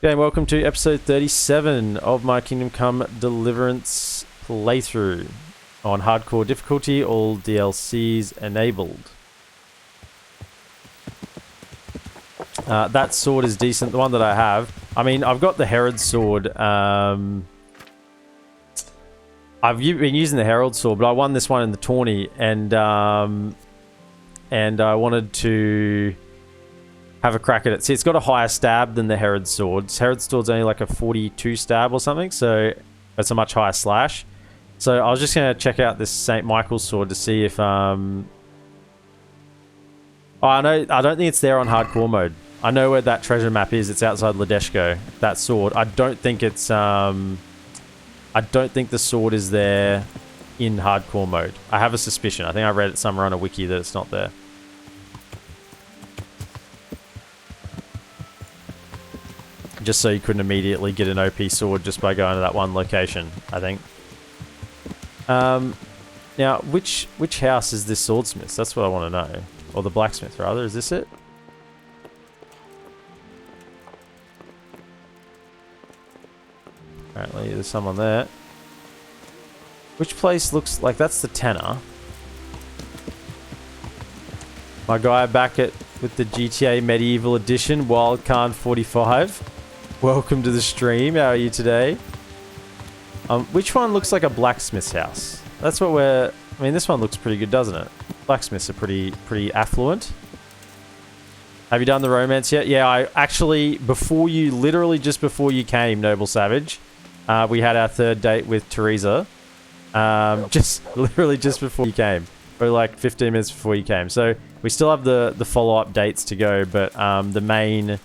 Okay, welcome to episode 37 of my Kingdom Come Deliverance playthrough on hardcore difficulty, all DLCs enabled. That sword is decent, the one that I have. I mean, I've got the Herod sword. I've been using the Herald sword, but I won this one in the tourney, and I wanted to have a crack at it. See, it's got a higher stab than the Herod sword. Herod sword's only like a 42 stab or something, so it's a much higher slash. So I was just going to check out this St. Michael's sword to see if... Oh, I don't think it's there on hardcore mode. I know where that treasure map is. It's outside Ladeshko, that sword. I don't think it's... I don't think the sword is there in hardcore mode. I have a suspicion. I think I read it somewhere on a wiki that it's not there. Just so you couldn't immediately get an OP sword just by going to that one location, I think. Now, which house is this swordsmith? That's what I want to know. Or the blacksmith, rather. Is this it? Apparently, there's someone there. Which place looks like that's the Tanner? My guy back with the GTA Medieval Edition, Wildcard 45. Welcome to the stream. How are you today? Which one looks like a blacksmith's house? That's what we're... I mean, this one looks pretty good, doesn't it? Blacksmiths are pretty affluent. Have you done the romance yet? Yeah, I actually, literally just before you came, Noble Savage, we had our third date with Teresa. Literally just before you came. Or like 15 minutes before you came. So we still have the follow-up dates to go, but the main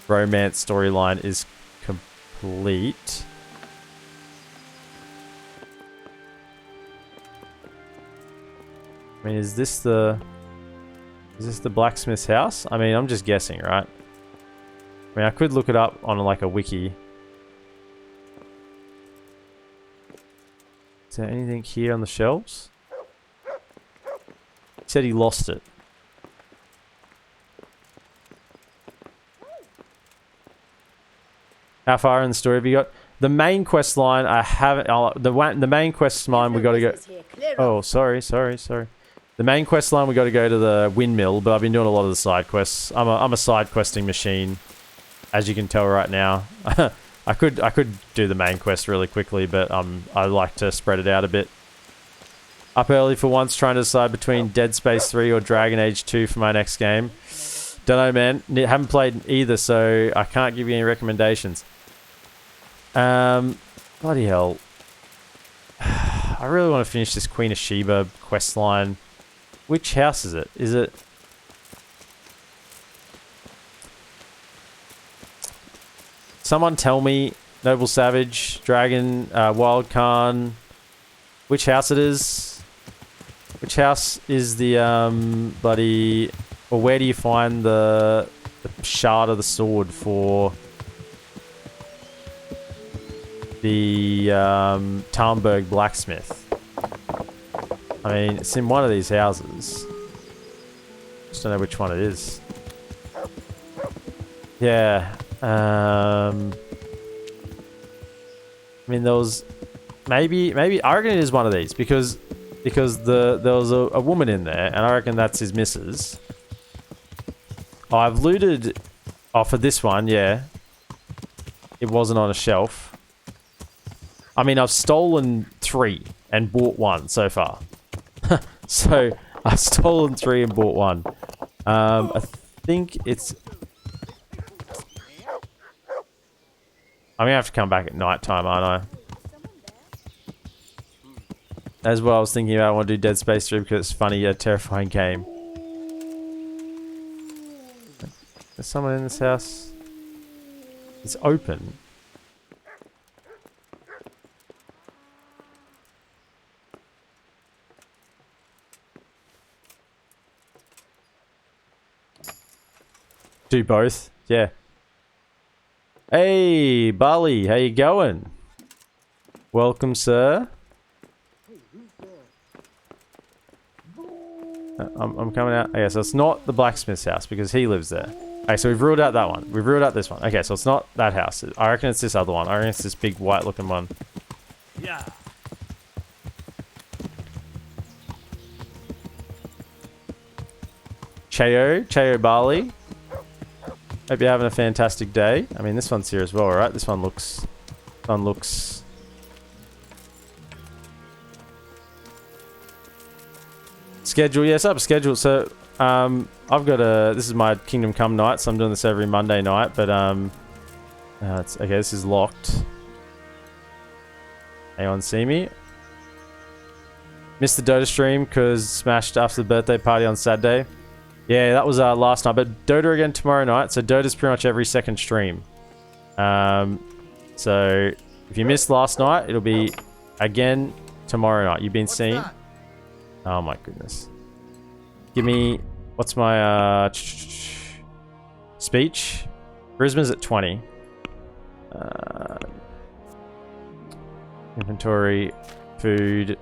romance storyline is complete. I mean, is this the blacksmith's house? I mean, I'm just guessing, right? I mean, I could look it up on like a wiki. Is there anything here on the shelves? He said he lost it. How far in the story have you got? The main quest line, I haven't... the main quest line, we got to go... Oh, sorry. The main quest line, we got to go to the windmill, but I've been doing a lot of the side quests. I'm a side questing machine, as you can tell right now. I could do the main quest really quickly, but I like to spread it out a bit. Up early for once, trying to decide between Dead Space 3 or Dragon Age 2 for my next game. Don't know, man. Haven't played either, so I can't give you any recommendations. Bloody hell. I really want to finish this Queen of Sheba quest line. Which house is it? Is it... Someone tell me, Noble Savage, Dragon, Wild Khan, which house it is? Which house is the, bloody... Or where do you find the shard of the sword for... the Talmberg blacksmith? I mean, it's in one of these houses. Just don't know which one it is. Yeah. I mean, there was maybe I reckon it is one of these because there was a woman in there, and I reckon that's his missus. Oh, I've looted. Oh, for this one, yeah. It wasn't on a shelf. I mean, I've stolen 3 and bought 1 so far. So, I've stolen 3 and bought 1. I think it's... I'm going to have to come back at night time, aren't I? As well, I was thinking about I want to do Dead Space 3 because it's funny, a terrifying game. There's someone in this house. It's open. Do both, yeah. Hey, Bali, how you going? Welcome, sir. I'm coming out. Yeah, so it's not the blacksmith's house because he lives there. Okay, so we've ruled out that one. We've ruled out this one. Okay, so it's not that house. I reckon it's this other one. I reckon it's this big white looking one. Yeah. Cheo Bali. Hope you're having a fantastic day. I mean, this one's here as well, right? This one looks... Schedule, yes, up schedule. So, I've got a... This is my Kingdom Come night, so I'm doing this every Monday night, but, okay, this is locked. Anyone see me? Missed the Dota stream because smashed after the birthday party on Saturday. Yeah, that was last night, but Dota again tomorrow night. So Dota's pretty much every second stream. So if you missed last night, it'll be again tomorrow night. You've been seen. Oh my goodness. Give me, what's my speech? Brisbane's at 20. Inventory, food.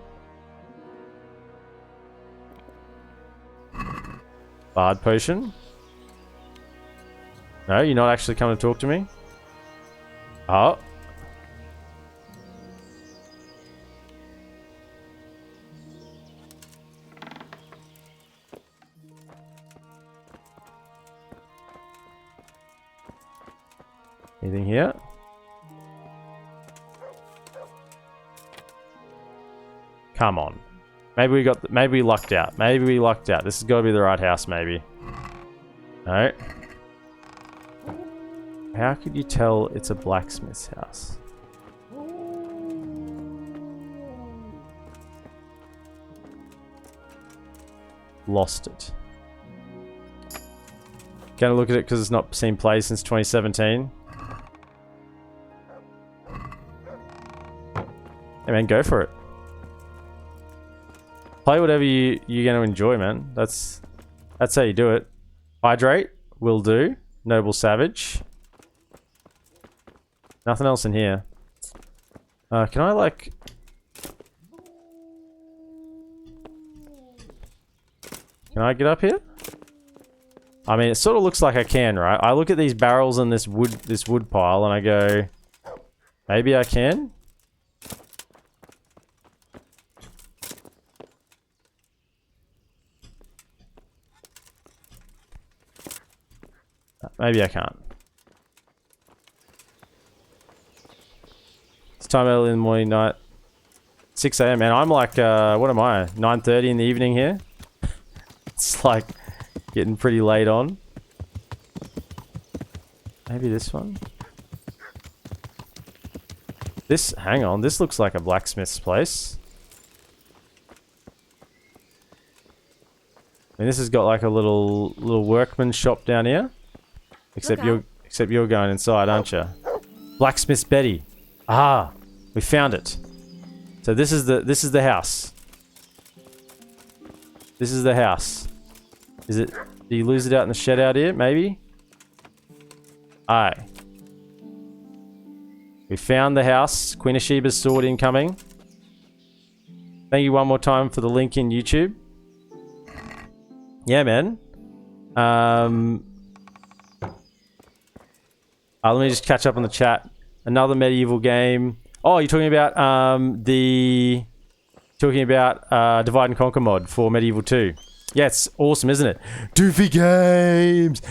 Bard potion. No, you're not actually coming to talk to me? Oh. Anything here? Come on. Maybe we lucked out. Maybe we lucked out. This has got to be the right house, maybe. No. How could you tell it's a blacksmith's house? Lost it. Gonna look at it because it's not seen play since 2017. Hey man, go for it. Play whatever you're going to enjoy, man. That's how you do it. Hydrate will do. Noble Savage. Nothing else in here. Can I like... Can I get up here? I mean, it sort of looks like I can, right? I look at these barrels and this wood pile and I go, maybe I can? Maybe I can't. It's time early in the morning, night. 6 AM, man. I'm like, what am I? 9:30 in the evening here? It's like getting pretty late on. Maybe this one? This, hang on. This looks like a blacksmith's place. I mean, this has got like a little workman's shop down here. Except you're going inside, aren't you? Blacksmith's Betty. Ah, we found it. So this is the house. This is the house. Is it? Do you lose it out in the shed out here? Maybe. Aye. We found the house. Queen of Sheba's sword incoming. Thank you one more time for the link in YouTube. Yeah, man. Let me just catch up on the chat. Another medieval game. Oh, you're talking about Divide and Conquer mod for Medieval 2. Yeah, it's awesome, isn't it? Doofy Games.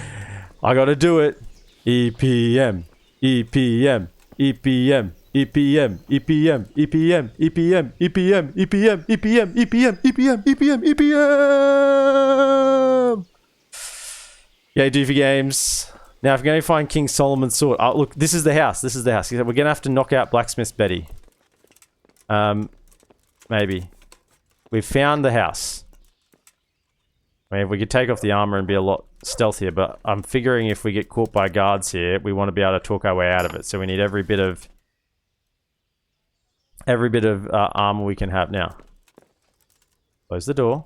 I gotta do it. EPM, EPM, EPM, EPM, EPM, EPM, EPM, EPM, EPM, EPM, EPM, EPM, EPM, EPM. Yeah, Doofy Games. Now, if you're going to find King Solomon's sword... Oh, look, this is the house. This is the house. We're going to have to knock out Blacksmith's Betty. Maybe. We've found the house. I mean, if we could take off the armor and be a lot stealthier, but I'm figuring if we get caught by guards here, we want to be able to talk our way out of it. So we need every bit of armor we can have now. Close the door.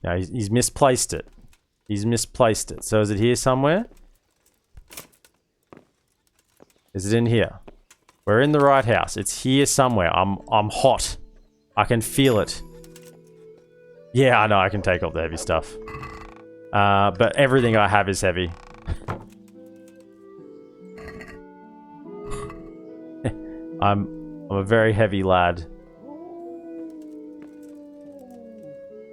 Now, he's misplaced it. He's misplaced it. So is it here somewhere? Is it in here? We're in the right house. It's here somewhere. I'm hot. I can feel it. Yeah, I know. I can take off the heavy stuff. But everything I have is heavy. I'm a very heavy lad.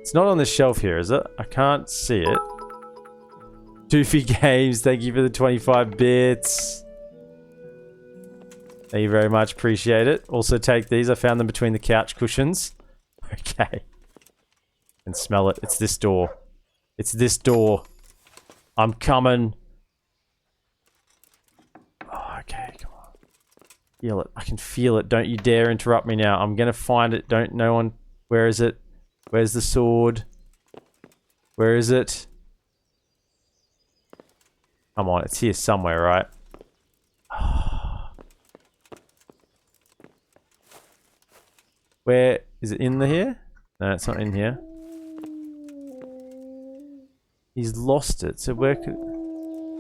It's not on the shelf here, is it? I can't see it. Doofy Games, thank you for the 25 bits. Thank you very much, appreciate it. Also take these, I found them between the couch cushions. Okay. And smell it, it's this door. It's this door. I'm coming. Oh, okay, come on. Feel it, I can feel it, don't you dare interrupt me now. I'm gonna find it, don't no one... Where is it? Where's the sword? Where is it? Come on, it's here somewhere, right? Where is it in here? No, it's not in here. He's lost it. So where could,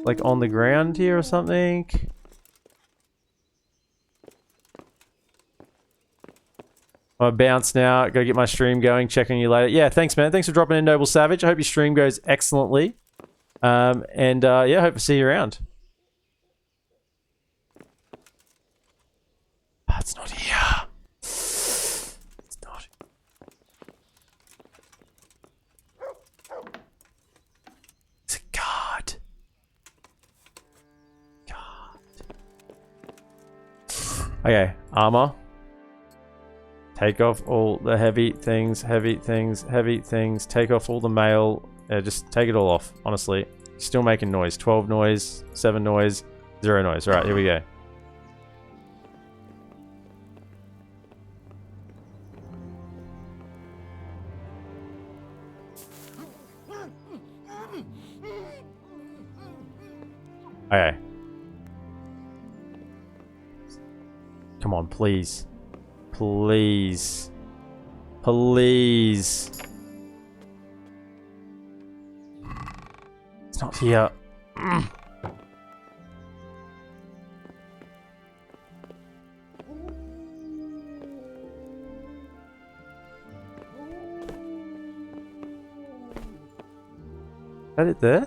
like on the ground here or something? I bounce now. Gotta get my stream going. Check on you later. Yeah, thanks, man. Thanks for dropping in, Noble Savage. I hope your stream goes excellently. Yeah, hope to see you around. Oh, it's not here. It's not. It's a guard. Okay, armor. Take off all the heavy things, heavy things, heavy things. Take off all the mail. Just take it all off, honestly. Still making noise. 12 noise, 7 noise, 0 noise. Alright, here we go. Okay. Come on, please. Please. Please. It's not here. Is that it there?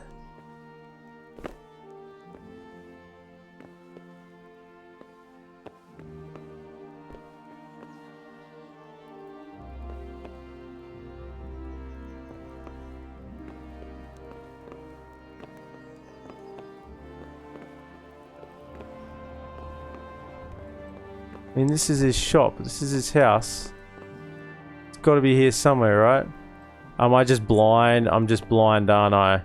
I mean, this is his shop. This is his house. It's got to be here somewhere, right? Am I just blind? I'm just blind, aren't I?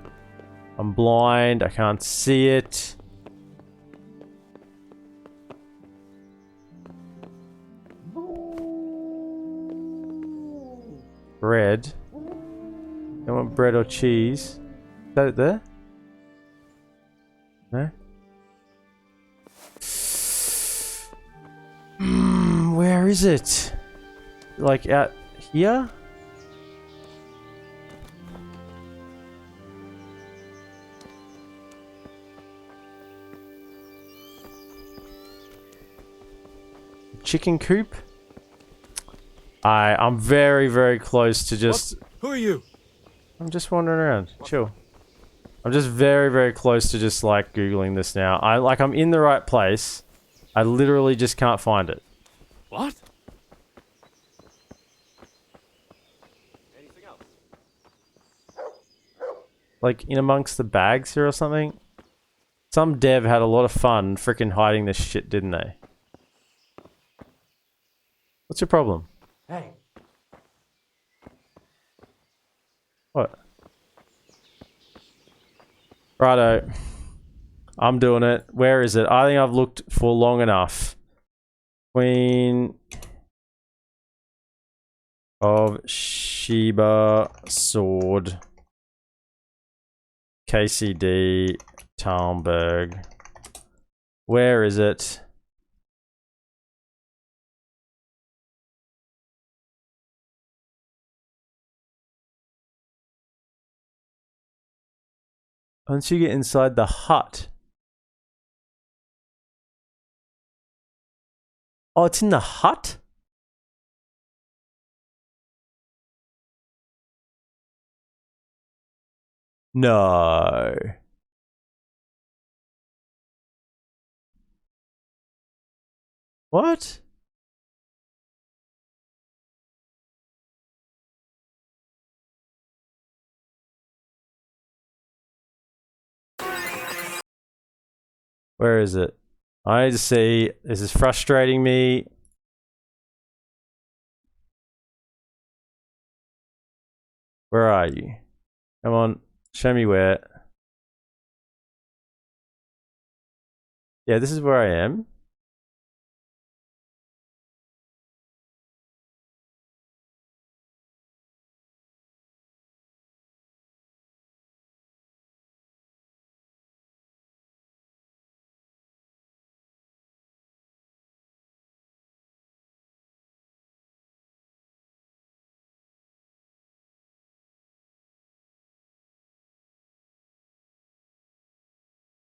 I'm blind. I can't see it. Bread. I want bread or cheese. Is that it there? No? Where is it? Like out here? Chicken coop? I'm very, very close to just... What? Who are you? I'm just wandering around. Chill. I'm just very, very close to just like Googling this now. I'm in the right place. I literally just can't find it. What? Anything else? Like in amongst the bags here or something? Some dev had a lot of fun freaking hiding this shit, didn't they? What's your problem? Hey. What? Righto. I'm doing it. Where is it? I think I've looked for long enough. Queen of Sheba sword. KCD Talmberg. Where is it? Once you get inside the hut. Oh, it's in the hut? No. What? Where is it? I need to see. This is frustrating me. Where are you? Come on, show me where. Yeah, this is where I am.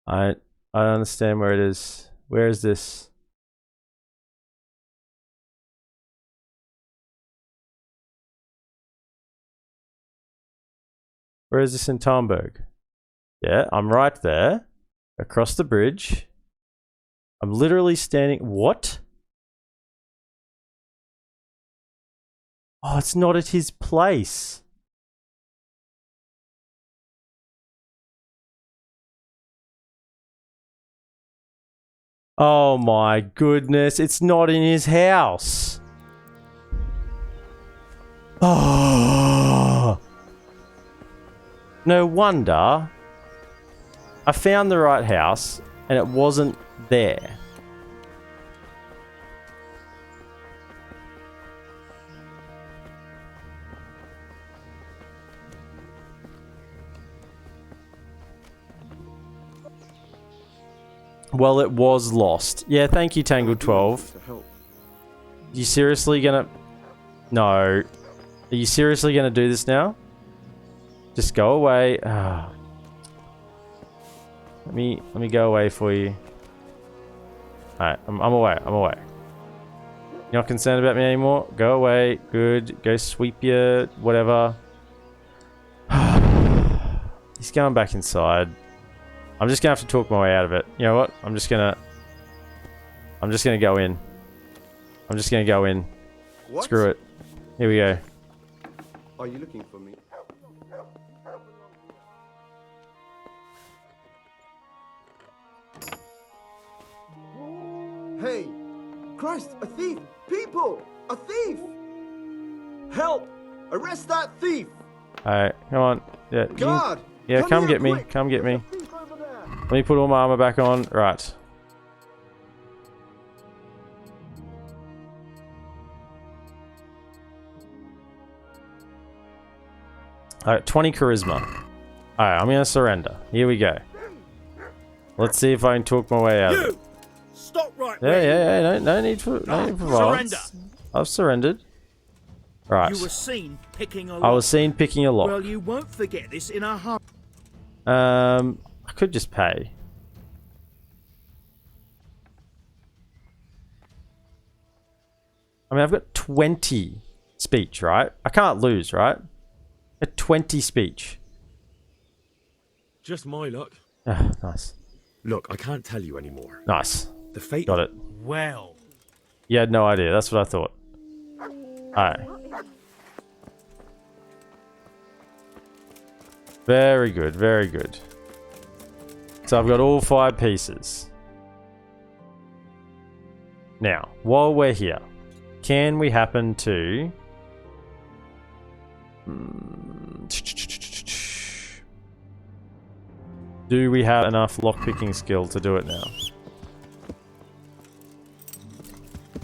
I understand where it is. Where is this? Where is this in Talmberg? Yeah, I'm right there. Across the bridge. I'm literally standing... What? Oh, it's not at his place. Oh my goodness, it's not in his house. Oh. No wonder. I found the right house and it wasn't there. Well, it was lost. Yeah, thank you, Tangled12. You seriously gonna... No. Are you seriously gonna do this now? Just go away. Let me go away for you. Alright, I'm away. I'm away. You're not concerned about me anymore? Go away. Good. Go sweep your whatever. He's going back inside. I'm just gonna have to talk my way out of it. You know what? I'm just gonna go in. I'm just gonna go in. What? Screw it. Here we go. Are you looking for me? Hey! Christ! A thief! People! A thief! Help! Arrest that thief! Alright, come on. Yeah, God! Yeah, come get me. Come get me. Let me put all my armor back on. Right. Alright, 20 charisma. Alright, I'm gonna surrender. Here we go. Let's see if I can talk my way out of it. Stop right Yeah, no need for violence. I've surrendered. Right. You were seen picking a lock. I was seen picking a lock. Well, you won't forget this in a hurry. I could just pay. I mean, I've got 20 speech, right? I can't lose, right? A 20 speech. Just my luck. Ah, nice. Look, I can't tell you anymore. Nice. The fate. Got it. Well. You had no idea. That's what I thought. Alright. Very good, very good. So I've got all 5 pieces. Now, while we're here, can we happen to... Do we have enough lockpicking skill to do it now?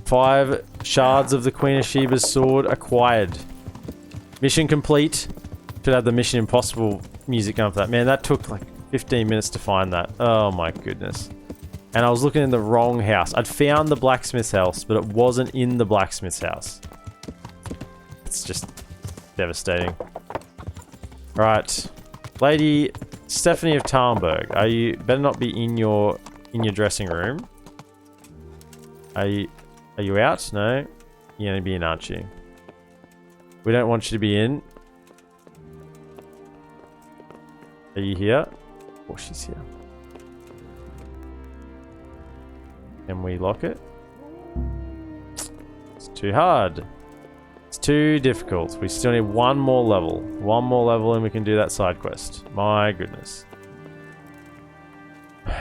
5 shards of the Queen of Sheba's sword acquired. Mission complete. Should have the Mission Impossible music going for that. Man, that took like 15 minutes to find that. Oh my goodness. And I was looking in the wrong house. I'd found the blacksmith's house, but it wasn't in the blacksmith's house. It's just devastating. Right. Lady Stephanie of Talmberg, are you better not be in your dressing room? Are you out? No. You're gonna be in, aren't you? We don't want you to be in. Are you here? Oh, she's here. Can we lock it? It's too hard. It's too difficult. We still need one more level. One more level and we can do that side quest. My goodness.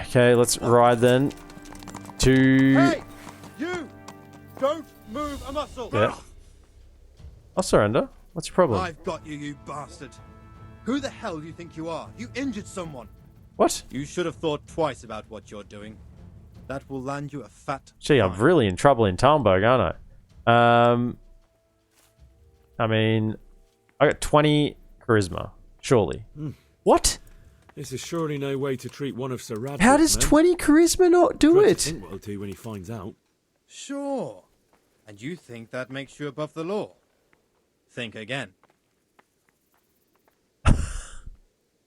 Okay, let's ride then to... Hey! You! Don't move a muscle! Yeah. I'll surrender. What's your problem? I've got you, you bastard. Who the hell do you think you are? You injured someone. What? You should have thought twice about what you're doing. That will land you a fat Gee, I'm fine. really in trouble in Talmberg, aren't I? I mean, I got 20 charisma, surely. What? This is surely no way to treat one of Sir Radcliffe's How does men. 20 charisma not do Dread to it? think what he'll do when he finds out. Sure. And you think that makes you above the law? Think again.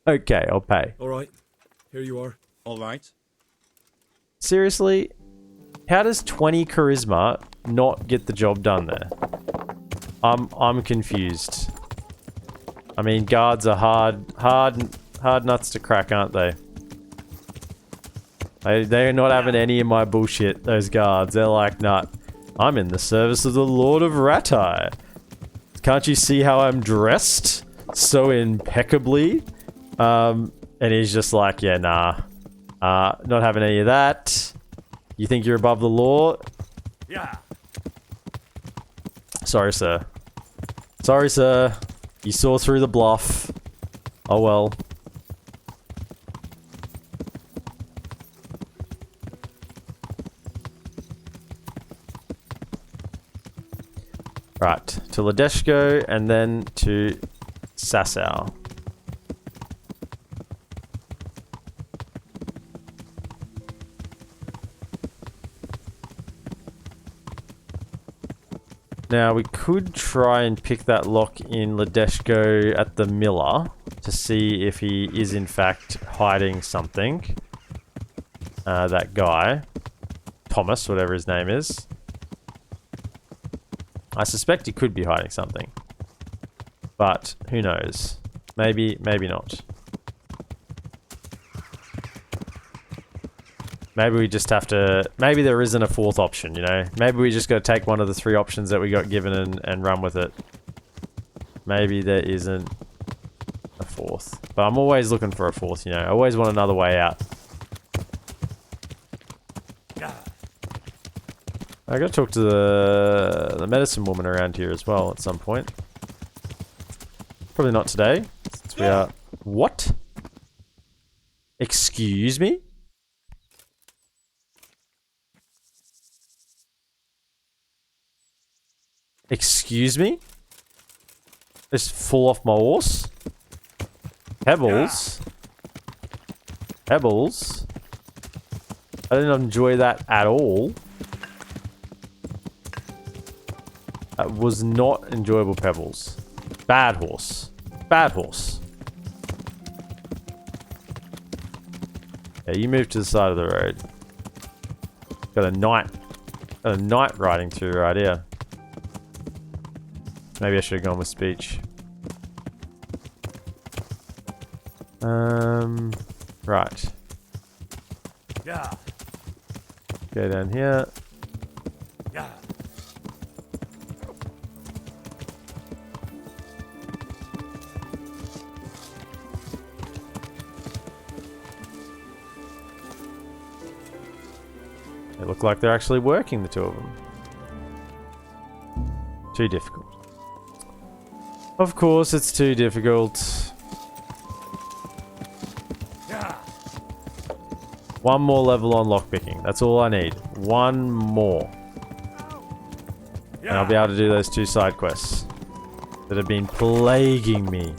Okay, I'll pay. All right, here you are. All right. Seriously? How does 20 charisma not get the job done there? I'm confused. I mean, guards are hard nuts to crack, aren't they? They're not having any of my bullshit, those guards. They're like, nah, I'm in the service of the Lord of Ratai. Can't you see how I'm dressed so impeccably? And he's just like, yeah, nah. Not having any of that. You think you're above the law? Yeah. Sorry, sir. Sorry, sir. You saw through the bluff. Oh well. Right, to Ladeshko and then to Sasau. Now, we could try and pick that lock in Ladeshko at the Miller to see if he is in fact hiding something. That guy. Thomas, whatever his name is. I suspect he could be hiding something. But, who knows? Maybe, maybe not. Maybe we just have to... Maybe there isn't a fourth option, you know? Maybe we just got to take one of the 3 options that we got given and run with it. Maybe there isn't a fourth. But I'm always looking for a fourth, you know? I always want another way out. I gotta talk to the medicine woman around here as well at some point. Probably not today, since we are... What? Excuse me? Excuse me? Just fall off my horse? Pebbles? Pebbles? I didn't enjoy that at all. That was not enjoyable, Pebbles. Bad horse. Bad horse. Yeah, you move to the side of the road. Got a knight riding through right here. Maybe I should have gone with speech. Right. Yeah. Go down here. Yeah. They look like they're actually working, the two of them. Too difficult. Of course, it's too difficult. Yeah. One more level on lockpicking. That's all I need. One more. And I'll be able to do those 2 side quests that have been plaguing me.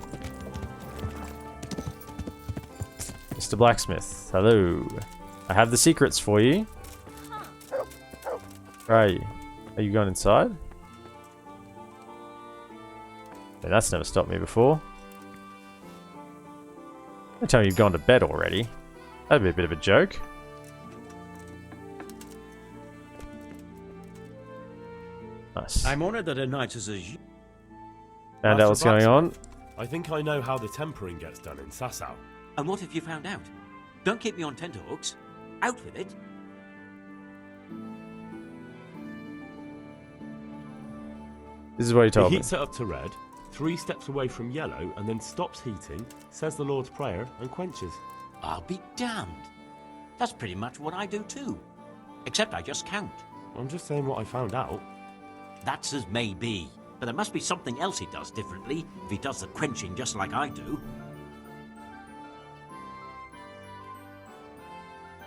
Mr. Blacksmith, hello. I have the secrets for you. Where are you? Are you going inside? Yeah, that's never stopped me before. Don't tell me you've gone to bed already. That'd be a bit of a joke. Nice. I'm honored that a knight is as you. Found out what's going on. I think I know how the tempering gets done in Sasau. And what if you found out? Don't keep me on tenterhooks. Out with it. This is what he He told me. heats it up to red, 3 steps away from yellow, and then stops heating, says the Lord's Prayer, and quenches. I'll be damned. That's pretty much what I do too. Except I just count. I'm just saying what I found out. That's as may be. But there must be something else he does differently if he does the quenching just like I do.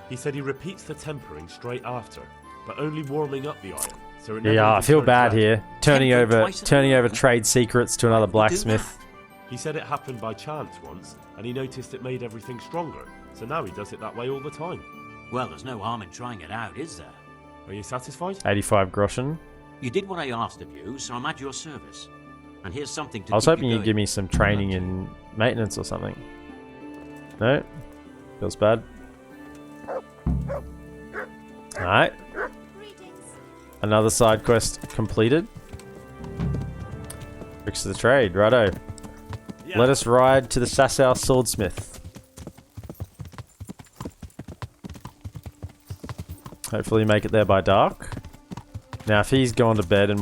He said he repeats the tempering straight after, but only warming up the iron. So it never Yeah, I even feel turns bad red. here. Turning Temper over twice a day. trade secrets to another How do you do blacksmith. He said it happened by chance once, and he noticed it made everything stronger. So now he does it that way all the time. Well, there's no harm in trying it out, is there? Are you satisfied? 85 groschen. You did what I asked of you, so I'm at your service. And here's something to I was keep hoping you you'd going. give me some training in maintenance or something. No? Feels bad. Alright. Another side quest completed. Tricks of the trade, righto. Yeah. Let us ride to the Sasau swordsmith. Hopefully make it there by dark. Now if he's gone to bed and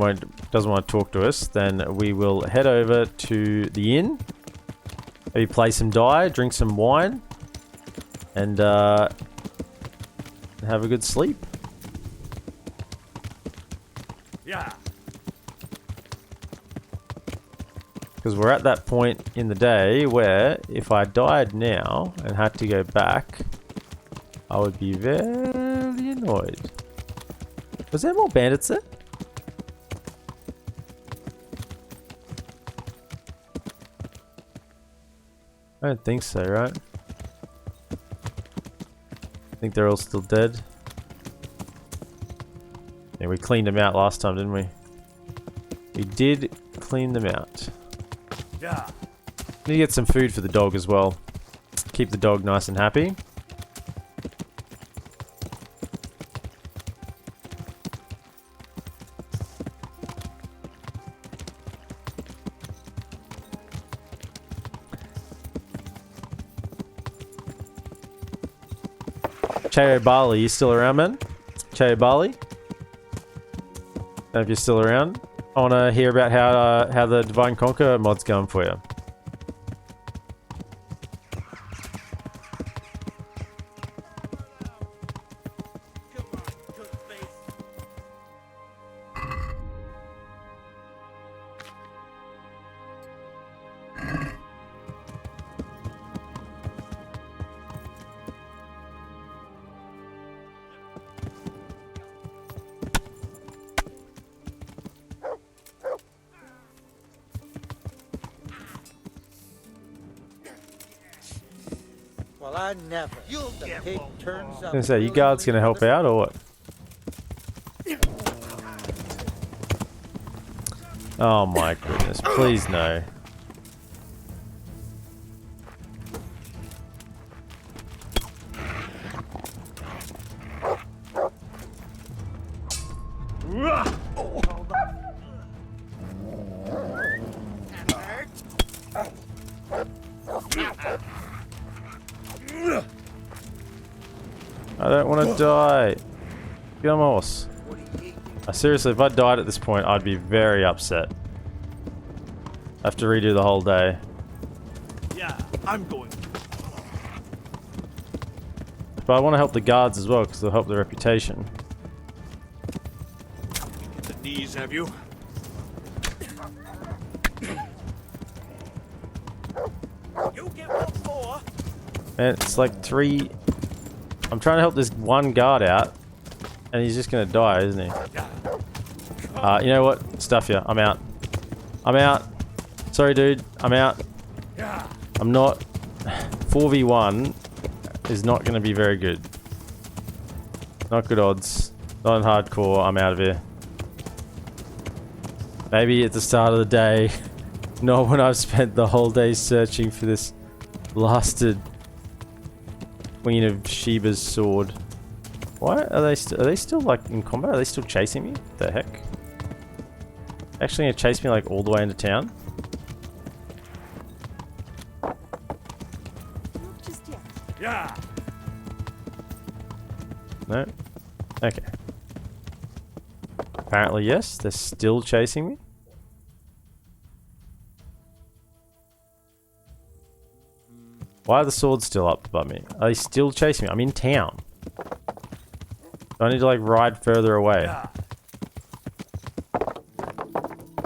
doesn't want to talk to us, then we will head over to the inn. Maybe play some die, drink some wine, and have a good sleep. Yeah. Because we're at that point in the day where if I died now and had to go back, I would be very annoyed. Was there more bandits there? I don't think so, right? I think they're all still dead. Yeah, we cleaned them out last time, didn't we? We did clean them out. Yeah. Need to get some food for the dog as well. Keep the dog nice and happy. Chayo Bali, you still around, man? Chayo Bali? Don't know if you're still around. I want to hear about how the Divine Conquer mod's going for you. Well, I never. The pig turns up. I was gonna say, you guards gonna help out or what? Oh my goodness, please no. I don't want to die. Get on my horse. Seriously, if I died at this point, I'd be very upset. I have to redo the whole day. Yeah. I'm going. But I want to help the guards as well, because they'll help their reputation. The knees, have you? You get what for? And it's like 3... I'm trying to help this one guard out, and he's just going to die, isn't he? You know what? Stuff you. I'm out. I'm out. Sorry, dude. I'm out. Yeah. I'm not... 4v1 is not going to be very good. Not good odds. Not in hardcore. I'm out of here. Maybe at the start of the day. Not when I've spent the whole day searching for this blasted Queen of Sheba's sword. Why are they still like in combat? Are they still chasing me? What the heck? Actually gonna chase me like all the way into town? Just Yeah. No? Okay. Apparently, yes. They're still chasing me. Why are the swords still up above me? Are they still chasing me? I'm in town. Do I need to like ride further away? Yeah.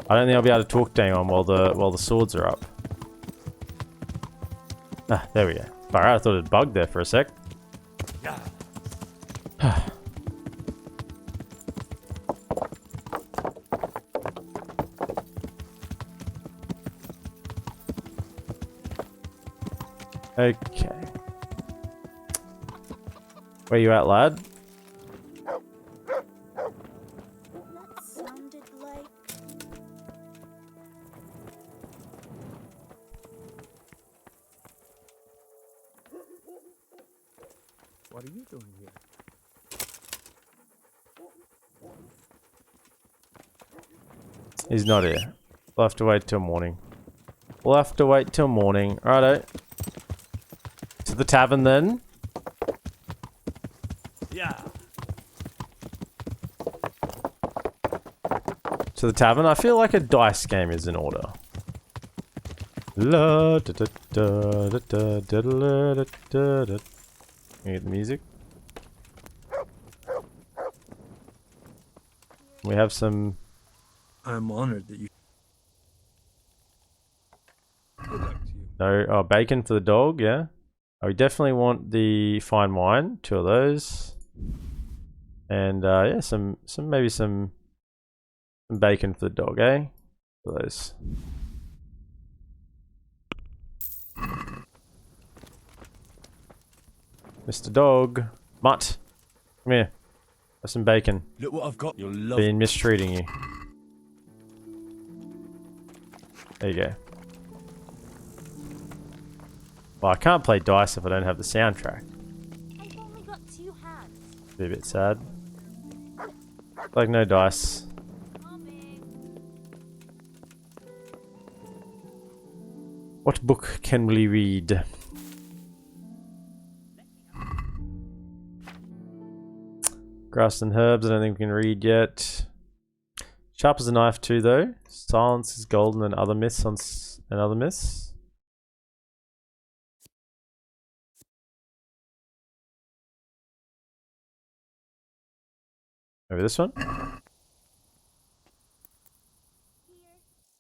I don't think I'll be able to talk to anyone while the swords are up. Ah, there we go. Alright, I thought it bugged there for a sec. Yeah. Okay. Where you at, lad? That sounded like... What are you doing here? He's not here. We'll have to wait till morning. We'll have to wait till morning. Righto. To the tavern then. Yeah. To the tavern. I feel like a dice game is in order. La da da da da da da da da da da. Can you get the music? We have some. I'm honored that you. Good luck to you. No, oh, bacon for the dog, yeah. Oh, we definitely want the fine wine, 2 of those. And yeah, maybe some bacon for the dog, eh? For those. Mr. Dog. Mutt. Come here. Have some bacon. Look what I've got. You'll love Been mistreating you. There you go. Well, I can't play dice if I don't have the soundtrack. I've only got 2 hands. Be a bit sad. Like no dice. Coming. What book can we read? Grass and herbs, I don't think we can read yet. Sharp as a knife too though. Silence is golden and other myths and other myths. Maybe this one?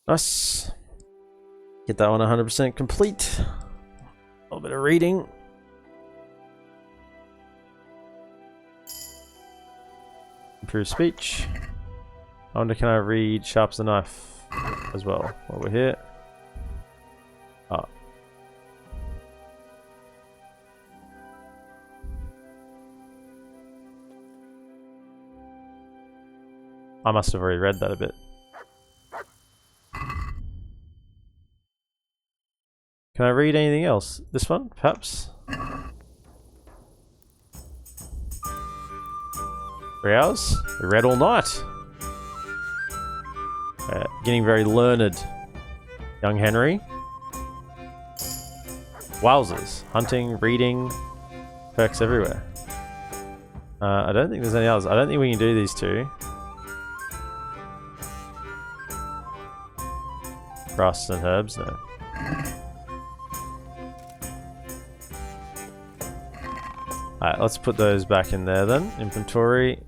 Nice. Get that one 100% complete. A little bit of reading. Improve speech. I wonder, can I read sharp as a knife as well while we're here? Oh. I must have already read that a bit. Can I read anything else? This one, perhaps? 3 hours? We read all night. Getting very learned. Young Henry. Wowzers. Hunting, reading, perks everywhere. I don't think there's any others. I don't think we can do these 2. Grass and herbs, no. Alright, let's put those back in there then. Inventory.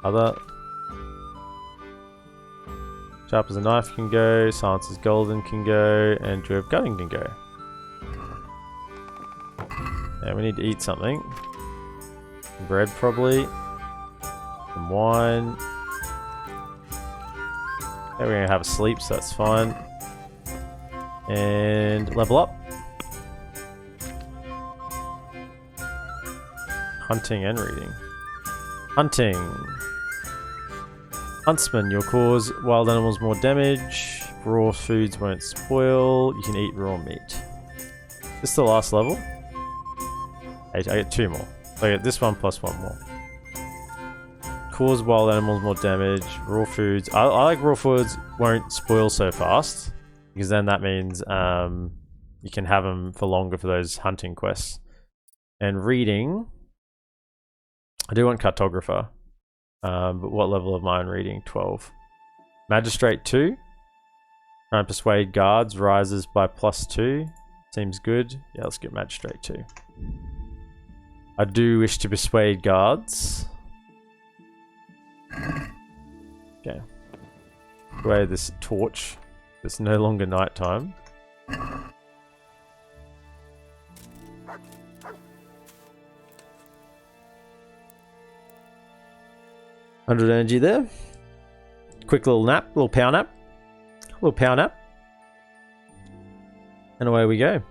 Other. Sharp as a knife can go. Silence is golden can go. And Joy of Gutting can go. Yeah, we need to eat something. Some bread probably. Some wine. Okay, we're gonna have a sleep, so that's fine. And level up. Hunting and reading. Hunting. Huntsman, you'll cause wild animals more damage. Raw foods won't spoil. You can eat raw meat. This is the last level. 8, I get 2 more. So I get this one plus 1 more. Cause wild animals more damage. Raw foods. I like raw foods won't spoil so fast. Because then that means you can have them for longer for those hunting quests. And reading, I do want cartographer, but what level of mine reading? 12. Magistrate 2. Try and persuade guards rises by +2. Seems good. Yeah, let's get magistrate 2. I do wish to persuade guards. Okay. Put away this torch. It's no longer nighttime. $100 energy there. Quick little nap, little power nap. Little power nap. And away we go.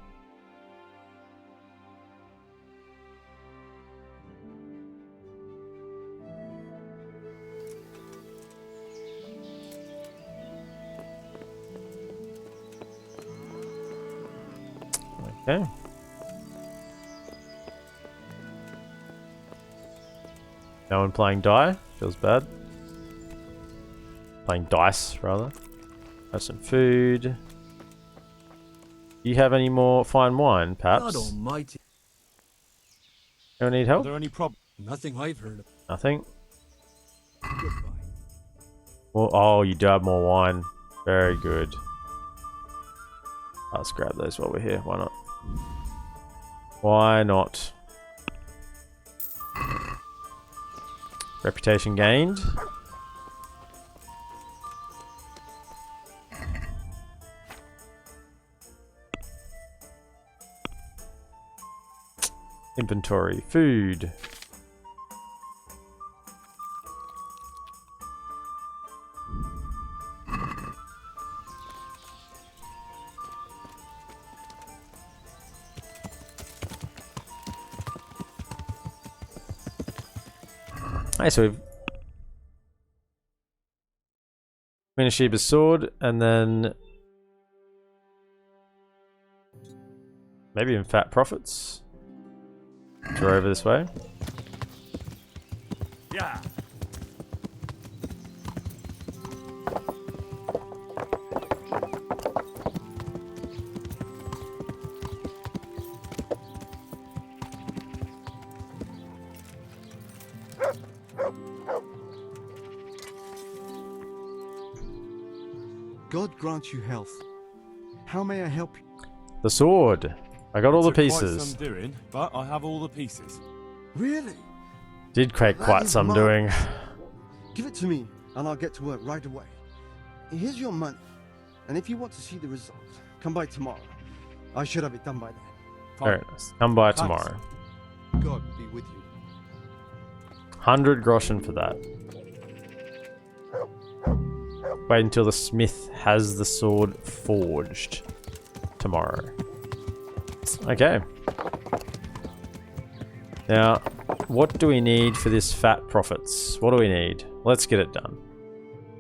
Okay. No one playing die. Feels bad. Playing dice, rather. Have some food. Do you have any more fine wine, perhaps? God almighty. Anyone need Are help? there any problems? Nothing I've heard of. Nothing. Goodbye. Well, oh, you do have more wine. Very good. Let's grab those while we're here. Why not? Why not? Reputation gained. Inventory. Food. Hey, so we've Queen of Sheba's sword, and then maybe even fat profits. We're over this way. Yeah. God grant you health. How may I help you? The sword. I got all the Took quite pieces. some doing, but I have all the pieces. Really? Did create That quite is some mine. doing. Give it to me, and I'll get to work right away. Here's your money. And if you want to see the result, come by tomorrow. I should have it done by then. Very nice. Come by Thanks. tomorrow. God be with you. 100 groschen for that. Wait until the smith has the sword forged tomorrow. Okay. Now, what do we need for this fat profits? What do we need? Let's get it done.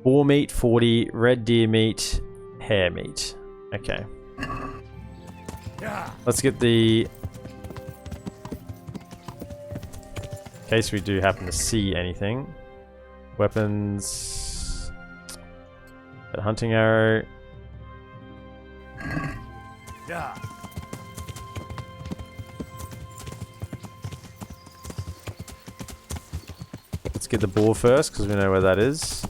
Boar meat 40, red deer meat, hare meat. Okay. Let's get the... in case we do happen to see anything. Weapons... a hunting arrow. Yeah. Let's get the boar first, because we know where that is.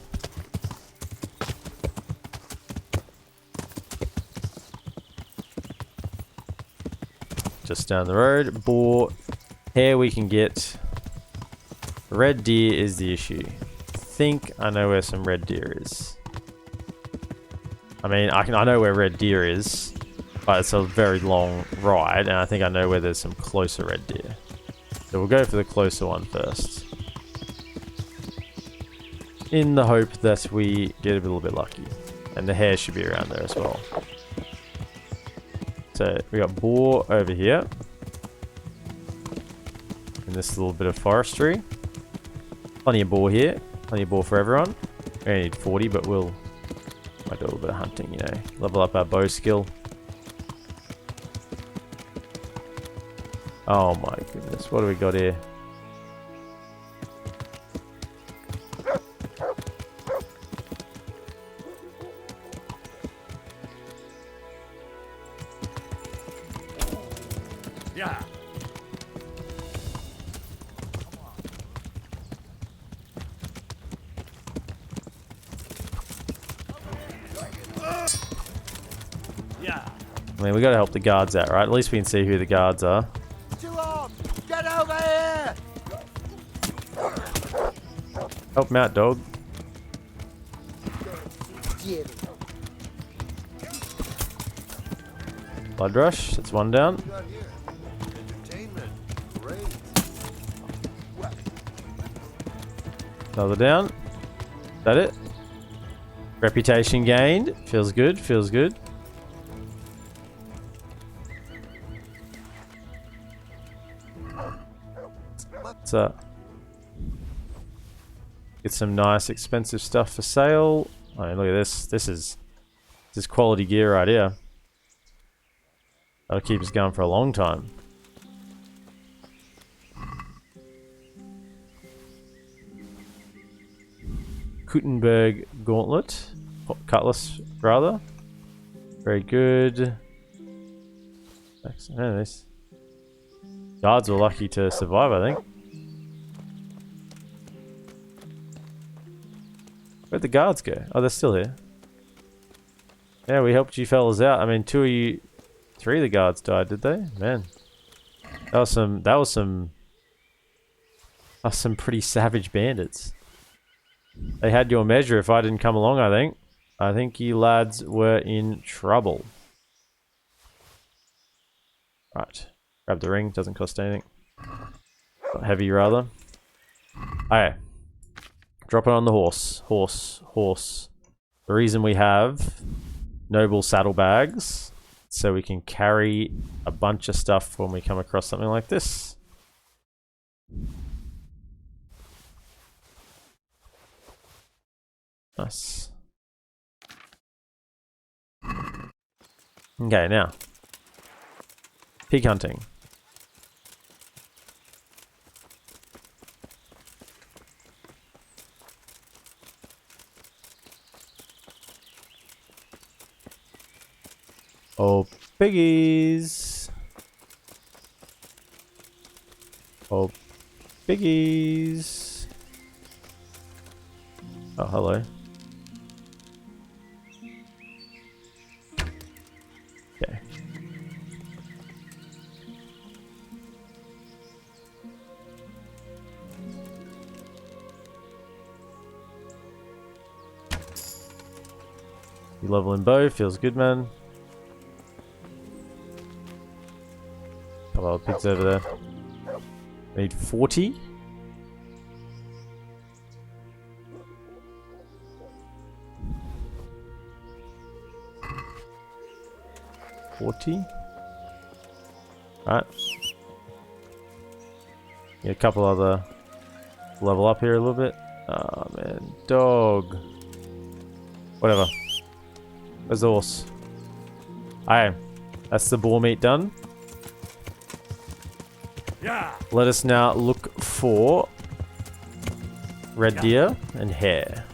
Just down the road. Boar. Hare we can get. Red deer is the issue. I think I know where some red deer is. I mean, I know where red deer is, but it's a very long ride, and I think I know where there's some closer red deer. So we'll go for the closer one first. In the hope that we get a little bit lucky. And the hare should be around there as well. So we got boar over here. In this little bit of forestry. Plenty of boar here. Plenty of boar for everyone. We only need 40, but we'll might do a little bit of hunting, you know. Level up our bow skill. Oh my goodness, what do we got here? Yeah. Yeah. I mean, we gotta help the guards out, right? At least we can see who the guards are. Too long! Get over here! Help him out, dog. Get it. Blood rush. That's one down. Got here. Entertainment. Great. Another down. Is that it? Reputation gained. Feels good. Feels good. What's up? Get some nice expensive stuff for sale. I mean, look at this. This is quality gear right here. That'll keep us going for a long time. Gutenberg gauntlet. Cutlass, rather. Very good. Excellent. These guards were lucky to survive, I think. Where'd the guards go? Oh, they're still here. Yeah, we helped you fellas out. I mean, three of the guards died, did they? Man. That was some pretty savage bandits. They had your measure if I didn't come along, I think. I think you lads were in trouble. Right. Grab the ring, doesn't cost anything. Not heavy, rather. Okay. Drop it on the horse. Horse. The reason we have noble saddlebags, so we can carry a bunch of stuff when we come across something like this. Nice. Okay, now. Pig hunting. Oh, piggies. Oh, piggies. Oh, hello. Okay. You leveling bow, feels good, man. Couple of pigs over there. Need 40. Right. Yeah, a couple other level up here a little bit. Oh man, dog. Whatever. Where's the horse? Aye, that's the boar meat done. Yeah. Let us now look for red deer and hare.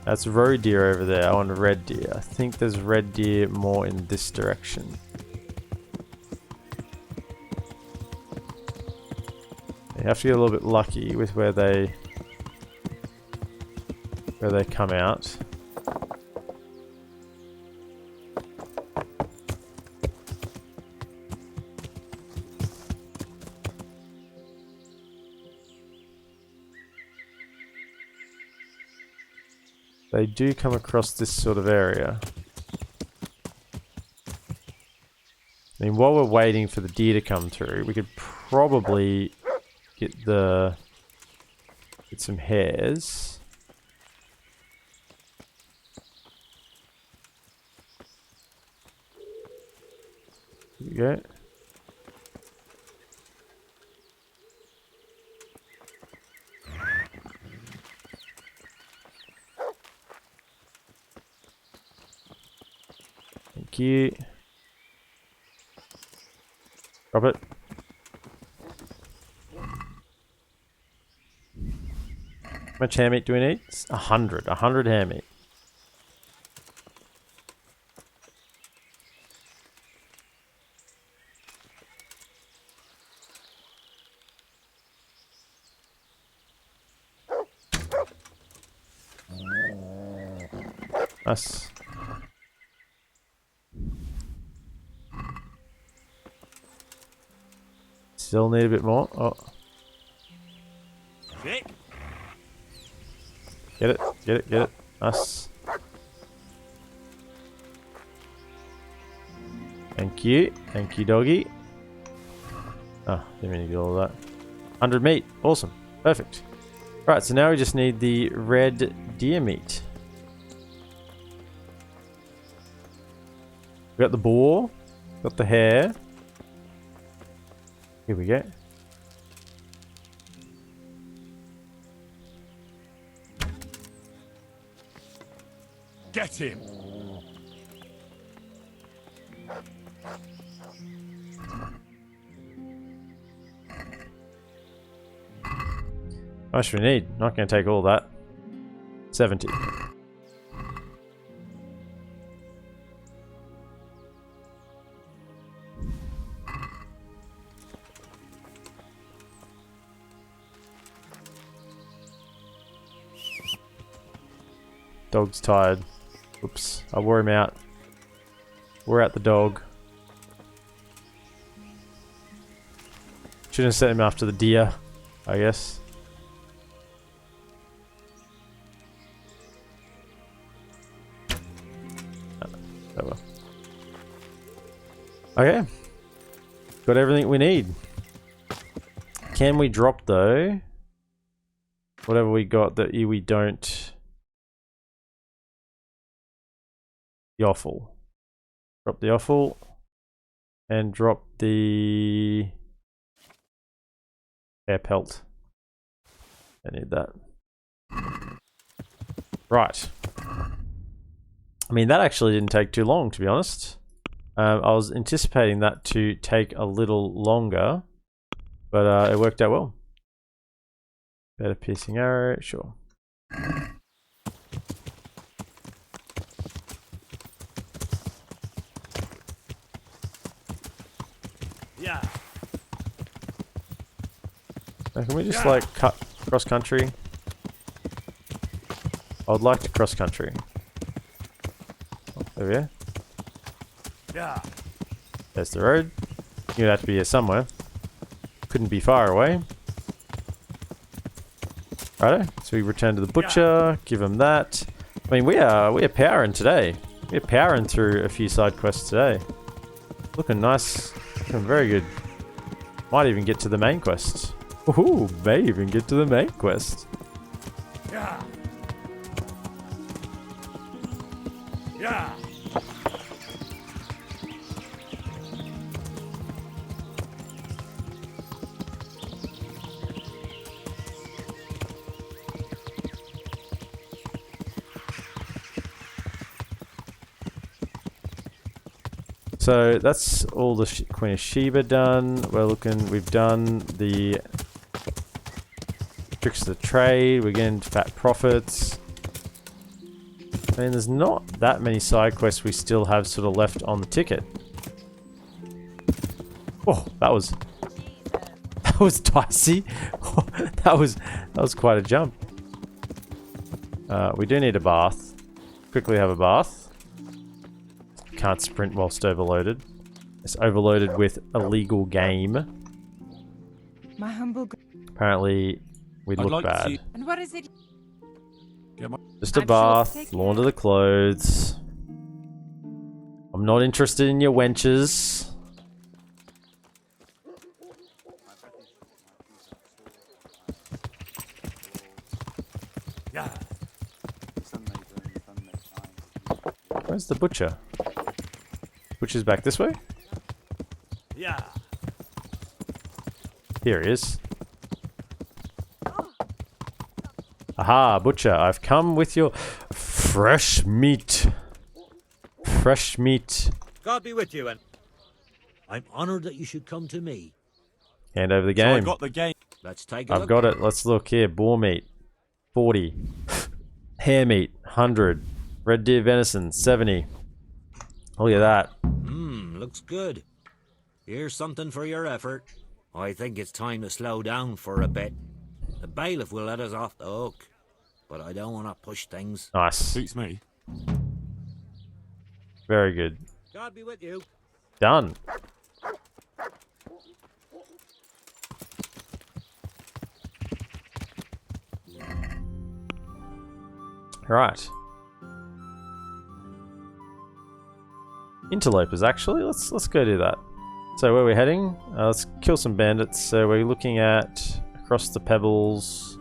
That's roe deer over there. I want a red deer. I think there's red deer more in this direction. You have to get a little bit lucky with where they come out. They do come across this sort of area. I mean, while we're waiting for the deer to come through, we could probably get some hares. Here we go. Thank you. Drop it. much ham meat do we need? 100. 100 ham meat. Nice. Still need a bit more. Oh. Vic? Get it, get it, get it. Nice. Thank you. Thank you, doggy. Oh, didn't mean to get all of that. 100 meat. Awesome. Perfect. Right, so now we just need the red deer meat. We got the boar. Got the hare. Here we go. Get him! How much we need? Not going to take all that. 70. Dog's tired. Oops. I wore him out. Wore out the dog. Shouldn't have set him after the deer, I guess. Oh well. Okay. Got everything we need. Can we drop though? Whatever we got that we don't. The offal. Drop the offal. And drop the air pelt. I need that. Right. I mean, that actually didn't take too long, to be honest. I was anticipating that to take a little longer, but it worked out well. Better piercing arrow, sure. Yeah. Now, can we just like cut cross country? I would like to cross country. Oh, there we go. Yeah. There's the road. You'd have to be here somewhere. Couldn't be far away. Righto. So we return to the butcher. Give him that. I mean, we are powering today. We're powering through a few side quests today. Looking nice. Looking very good. Might even get to the main quest. Ooh, may even get to the main quest. Yeah. Yeah. So that's all the Queen of Sheba done. We've done the tricks of the trade. We're getting fat profits. I mean, there's not that many side quests we still have sort of left on the ticket. Oh, that was dicey. that was quite a jump. We do need a bath. Quickly have a bath. Can't sprint whilst overloaded. It's overloaded with illegal game. My humble. Apparently, we look bad. And what is it? Just a bath, launder the clothes. I'm not interested in your wenches. Yeah. Where's the butcher? Butcher's back this way? Yeah. Here he is. Aha, butcher, I've come with your fresh meat. Fresh meat. God be with you, and I'm honoured that you should come to me. Hand over the So I game. got the game. Let's take a I've look. got it. Let's look here. Boar meat. 40. Hare meat, 100. Red deer venison, 70. Look at that. Looks good. Here's something for your effort. I think it's time to slow down for a bit. The bailiff will let us off the hook, but I don't want to push things. Nice. Suits me. Very good. God be with you. Done. Right. Interlopers, actually. Let's go do that. So where we're heading? Let's kill some bandits. So we're looking at across the pebbles.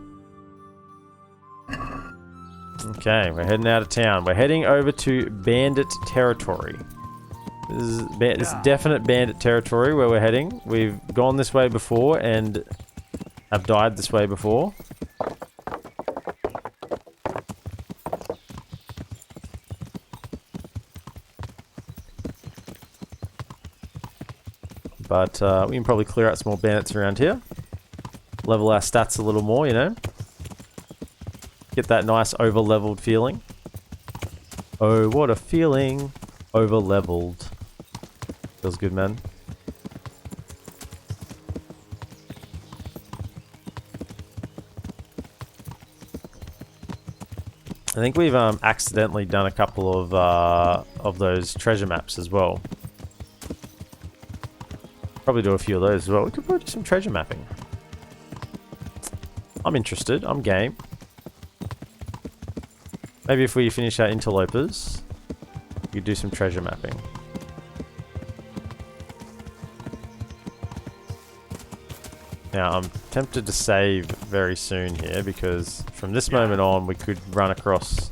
Okay, we're heading out of town. We're heading over to bandit territory. This is definite bandit territory where we're heading. We've gone this way before and have died this way before. But we can probably clear out some more bandits around here. Level our stats a little more, you know. Get that nice over-leveled feeling. Oh, what a feeling. Over-leveled. Feels good, man. I think we've accidentally done a couple of those treasure maps as well. Probably do a few of those as well. We could probably do some treasure mapping. I'm interested. I'm game. Maybe if we finish our interlopers, we could do some treasure mapping. Now, I'm tempted to save very soon here because from this moment on, we could run across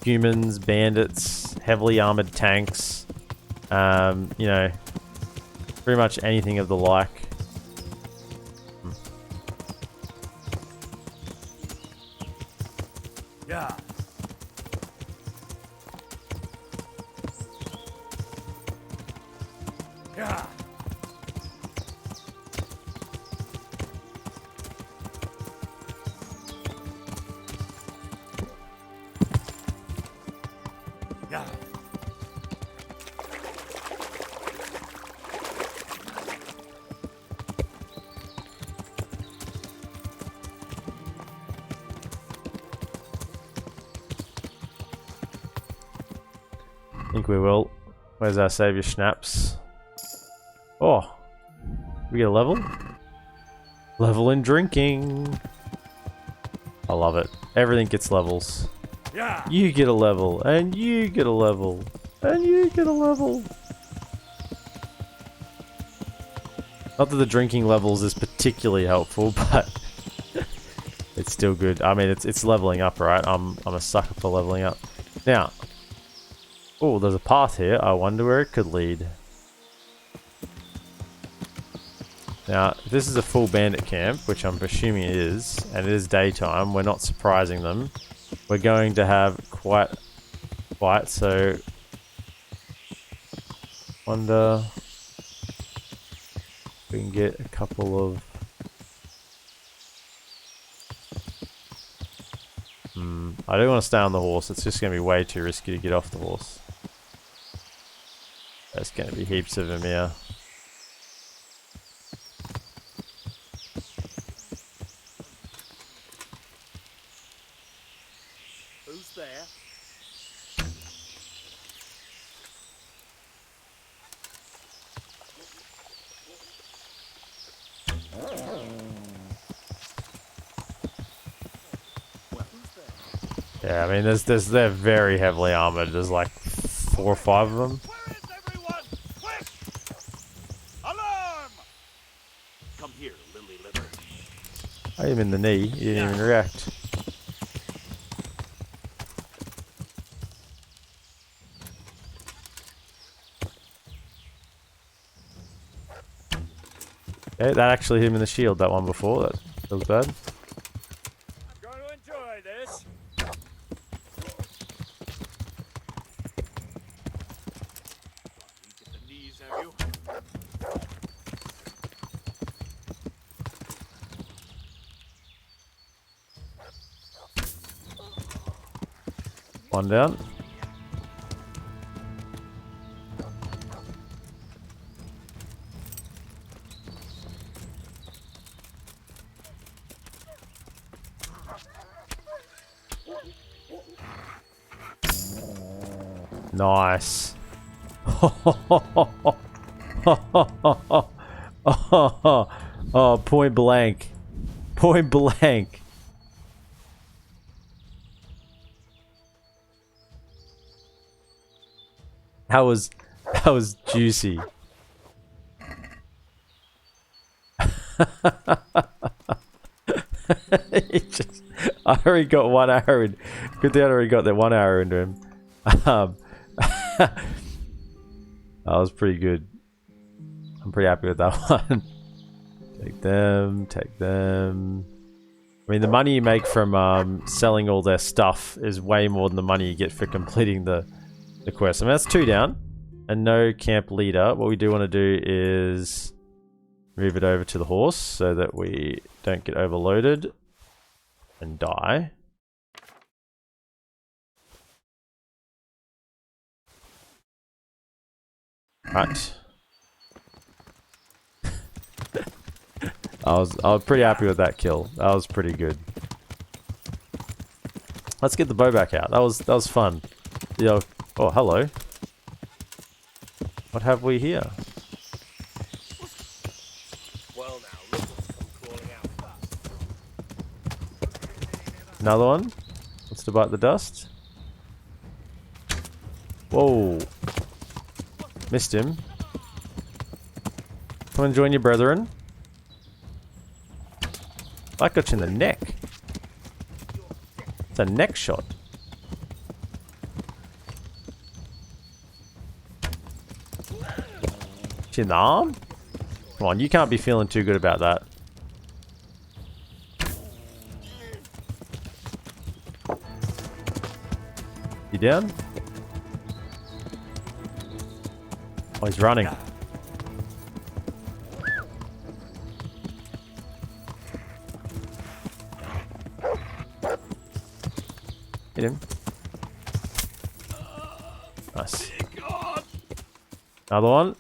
humans, bandits, heavily armored tanks, you know, pretty much anything of the like. Yeah. Yeah. Yeah. I think we will. Where's our savior schnapps? Oh, we get a level? Level in drinking. I love it. Everything gets levels. Yeah. You get a level, and you get a level, and you get a level. Not that the drinking levels is particularly helpful, but it's still good. I mean, it's leveling up, right? I'm a sucker for leveling up. Now, oh, there's a path here. I wonder where it could lead. Now, if this is a full bandit camp, which I'm assuming it is, and it is daytime, we're not surprising them. We're going to have quite, so wonder if we can get a couple of I don't want to stay on the horse. It's just going to be way too risky to get off the horse. There's going to be heaps of them here. Who's there? Yeah, I mean, they're very heavily armored. There's like 4 or 5 of them. Where is everyone? Quick! Alarm! Come here, lily liver. I hit him in the knee. He didn't even react. Okay, that actually hit him in the shield, that one before. That was bad. I'm going to enjoy this. Get the knees, have you? One down. Nice. Oh, point blank. Point blank. That was juicy. I already got one arrow in. Good thing I already got that one arrow into him. That was pretty good. I'm pretty happy with that one. Take them, take them. I mean, the money you make from selling all their stuff is way more than the money you get for completing the quest. I mean, that's 2 down. And no camp leader. What we do want to do is move it over to the horse so that we don't get overloaded and die. Right. I was pretty happy with that kill. That was pretty good. Let's get the bow back out. That was fun. Yo, oh, hello. What have we here? Well now, look what's come crawling out fast. Another one. Wants to bite the dust. Whoa. Missed him. Come and join your brethren. That got you in the neck. It's a neck shot. In the arm? Come on, you can't be feeling too good about that. You down? Oh, he's running. Hit him. Nice. Another one.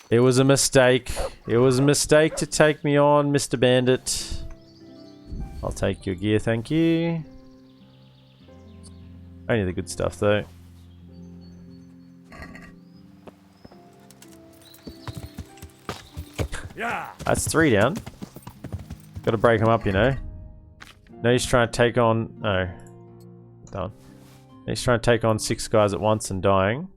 It was a mistake. It was a mistake to take me on, Mr. Bandit. I'll take your gear, thank you. Only the good stuff, though. Yeah. That's 3 down. Gotta break him up, you know. No, he's trying to take on... No. Done. He's trying to take on 6 guys at once and dying.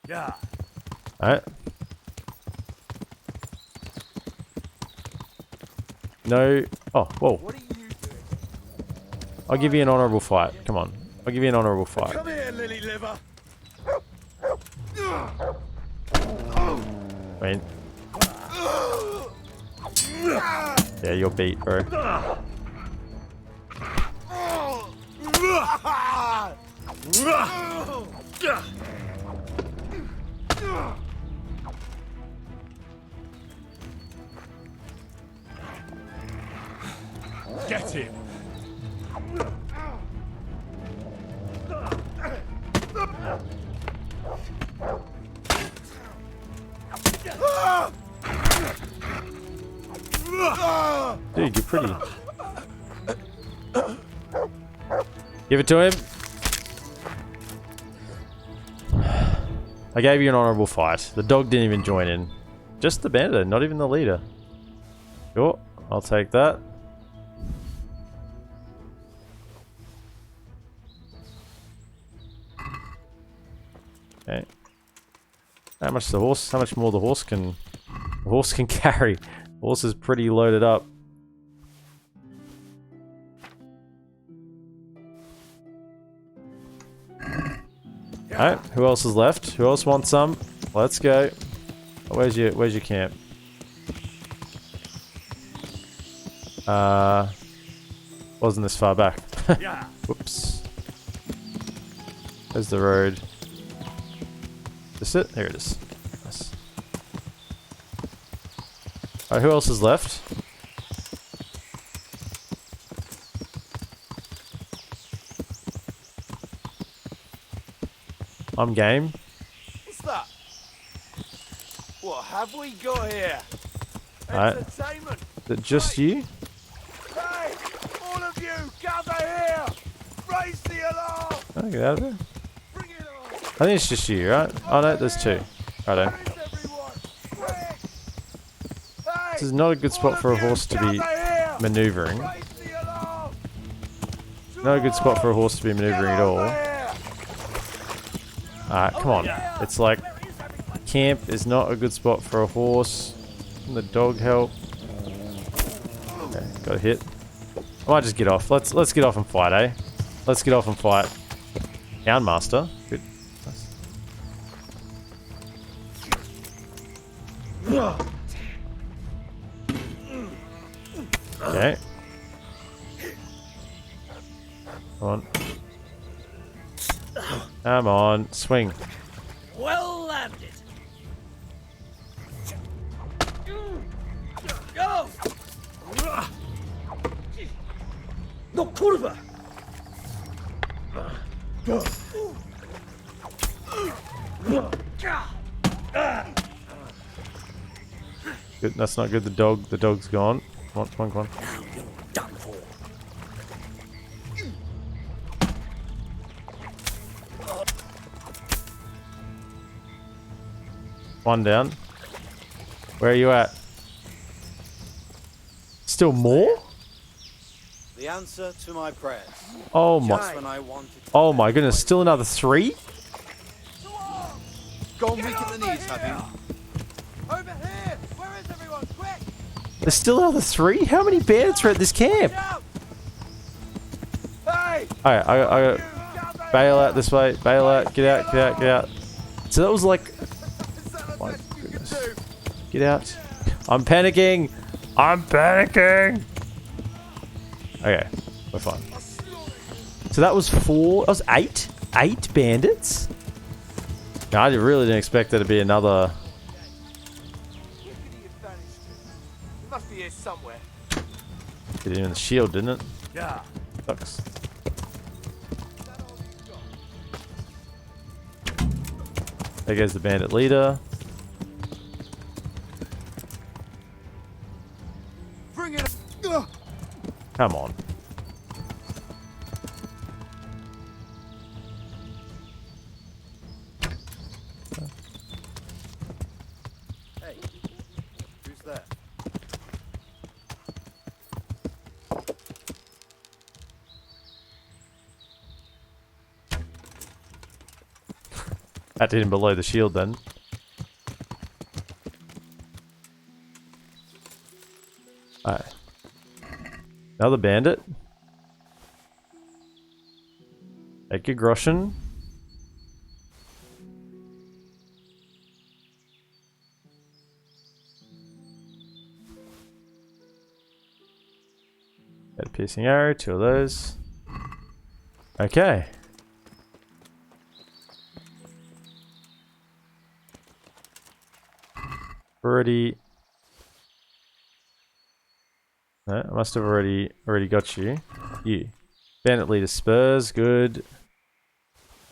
Yeah. Alright. No. Oh, whoa. What are you doing? I'll give you an honorable fight. Come on. I'll give you an honorable fight. Come here, lily liver. I mean... Yeah, you're beat, bro. Get him. Dude, you're pretty. Give it to him. I gave you an honorable fight. The dog didn't even join in. Just the bandit, not even the leader. Sure, I'll take that. Okay. How much the horse? How much more the horse can? The horse can carry. The horse is pretty loaded up. Alright, who else is left? Who else wants some? Let's go. Where's your camp? Wasn't this far back. Yeah. Whoops. Where's the road? Is it? There it is. Nice. Alright, who else is left? I'm game. What's that? What have we got here? Alright. Entertainment. Is it just you? Hey, all of you, gather here. Raise the alarm. Oh, get out of there. Bring it on. I think it's just you, right? Oh no, there's two. Righto. Where is everyone? Quick. Hey, This is not a good spot for a horse to be maneuvering. raise the alarm. Not a good spot for a horse to be maneuvering at all. Alright, come on. It's like camp is not a good spot for a horse. Can the dog help? Okay, got a hit. I might just get off. Let's get off and fight, eh? Let's get off and fight. Houndmaster. Good. Nice. Okay. Come on. Come on. Swing. Well landed. Go! No curva. Good. That's not good. The dog's gone. Come on, come on, come on. Now you're done for. One down. Where are you at? Still more? The answer to my prayers. Oh Just my. when I wanted to Oh my goodness. Still another 3? Gone weak at the knees, have you? Over here. Where is everyone? Quick. There's still another 3? How many bandits are at this camp? Hey. Alright, I bail out this way. Bail out. Get out. Get out. Get out. So that was like. My goodness. Get out. I'm panicking. I'm panicking. Okay, we're fine. So that was 4. That was 8. 8 bandits. No, I really didn't expect there to be another. Must be here somewhere. Hit him in the shield, didn't it? Yeah. Sucks. There goes the bandit leader. Bring it. Come on. Hey, who's there? That did him below the shield then. Alright. Another bandit. Take your groschen. Got a piercing arrow, 2 of those. Okay. Already. No, I must have already got you. You. Bandit leader spurs, good.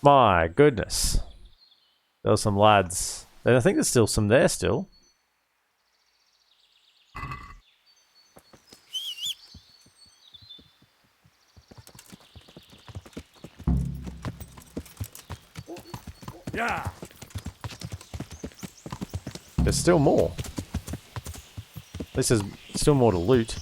My goodness. There were some lads. And I think there's still some there still. Yeah. There's still more. At least there's still more to loot.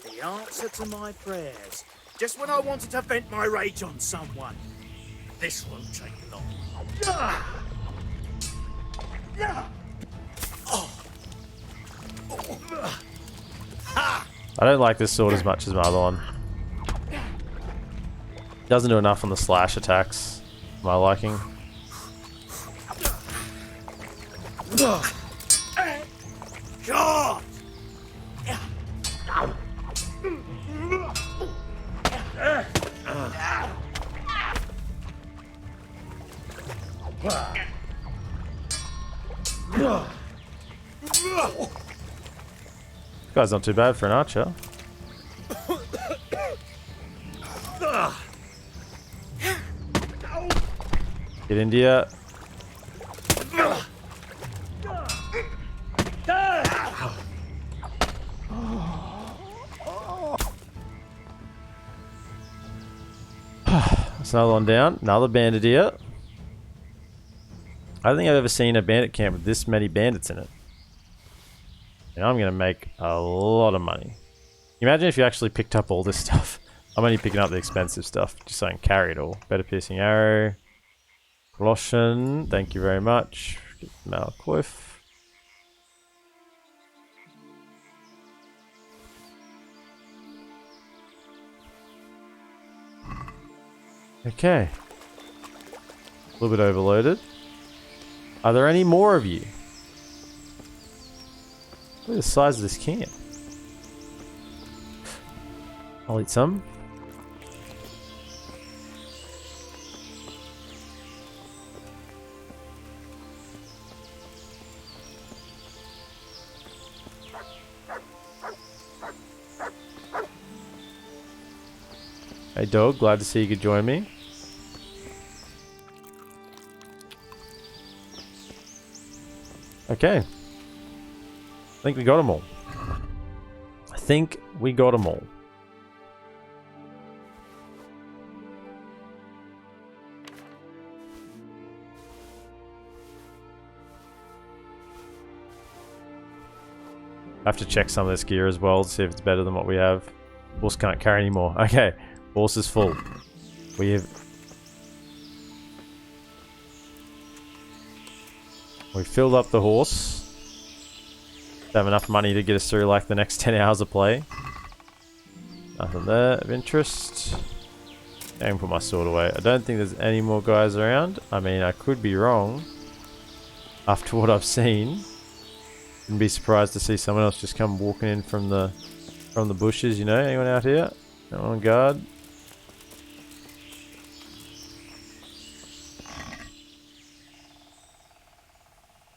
The answer to my prayers. Just when I wanted to vent my rage on someone. This won't take long. I don't like this sword as much as my other one. Doesn't do enough on the slash attacks. My liking. God! Guy's not too bad for an archer. Get India. That's another one down. Another bandit here. I don't think I've ever seen a bandit camp with this many bandits in it. And I'm going to make a lot of money. Imagine if you actually picked up all this stuff. I'm only picking up the expensive stuff, just so I can carry it all. Better piercing arrow. Colossian, thank you very much. Get Malquiff. Okay. A little bit overloaded. Are there any more of you? Look at the size of this camp. I'll eat some. Hey dog, glad to see you could join me. Okay. I think we got them all. I think we got them all. I have to check some of this gear as well to see if it's better than what we have. Horse can't carry anymore. Okay, horse is full. We filled up the horse. Have enough money to get us through like the next 10 hours of play. Nothing there of interest. And put my sword away. I don't think there's any more guys around. I mean, I could be wrong. After what I've seen. Wouldn't be surprised to see someone else just come walking in from the bushes, you know? Anyone out here? No one on guard?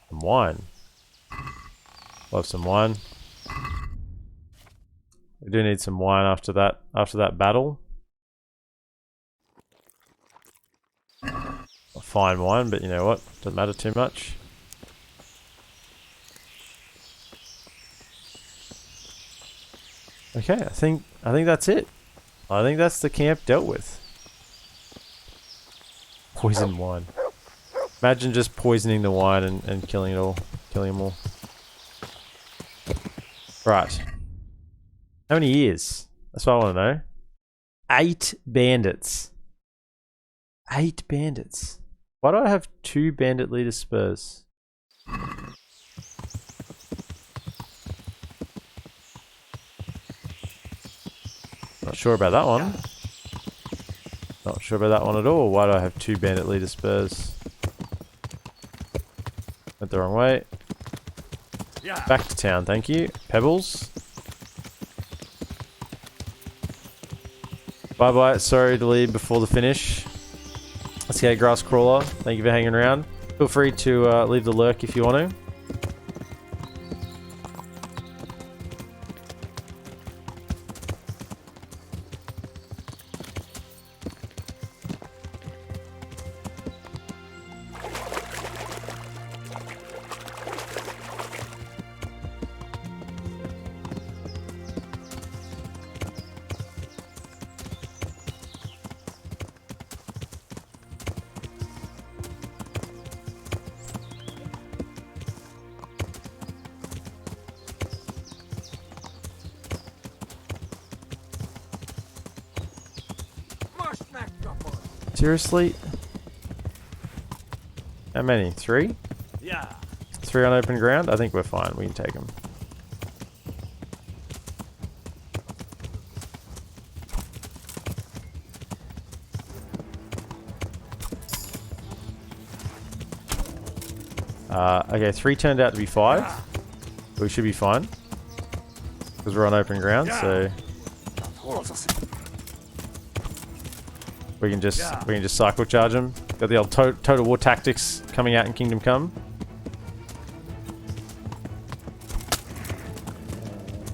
Some wine. Love some wine. We do need some wine after that battle. A fine wine, but you know what? Doesn't matter too much. Okay, I think that's it. I think that's the camp dealt with. Poison wine. Imagine just poisoning the wine and killing it all. Killing them all. Right. How many years? That's what I want to know. 8 bandits. 8 bandits. Why do I have 2 bandit leader spurs? Not sure about that one. Not sure about that one at all. Why do I have 2 bandit leader spurs? Went the wrong way. Back to town, thank you. Pebbles. Bye bye. Sorry to leave before the finish. Let's get Grass Crawler. Thank you for hanging around. Feel free to leave the lurk if you want to. Seriously? How many? 3? Yeah. 3 on open ground? I think we're fine. We can take them. Okay, 3 turned out to be 5. We should be fine. Because we're on open ground, so... We can just cycle charge them. Got the old Total War tactics coming out in Kingdom Come.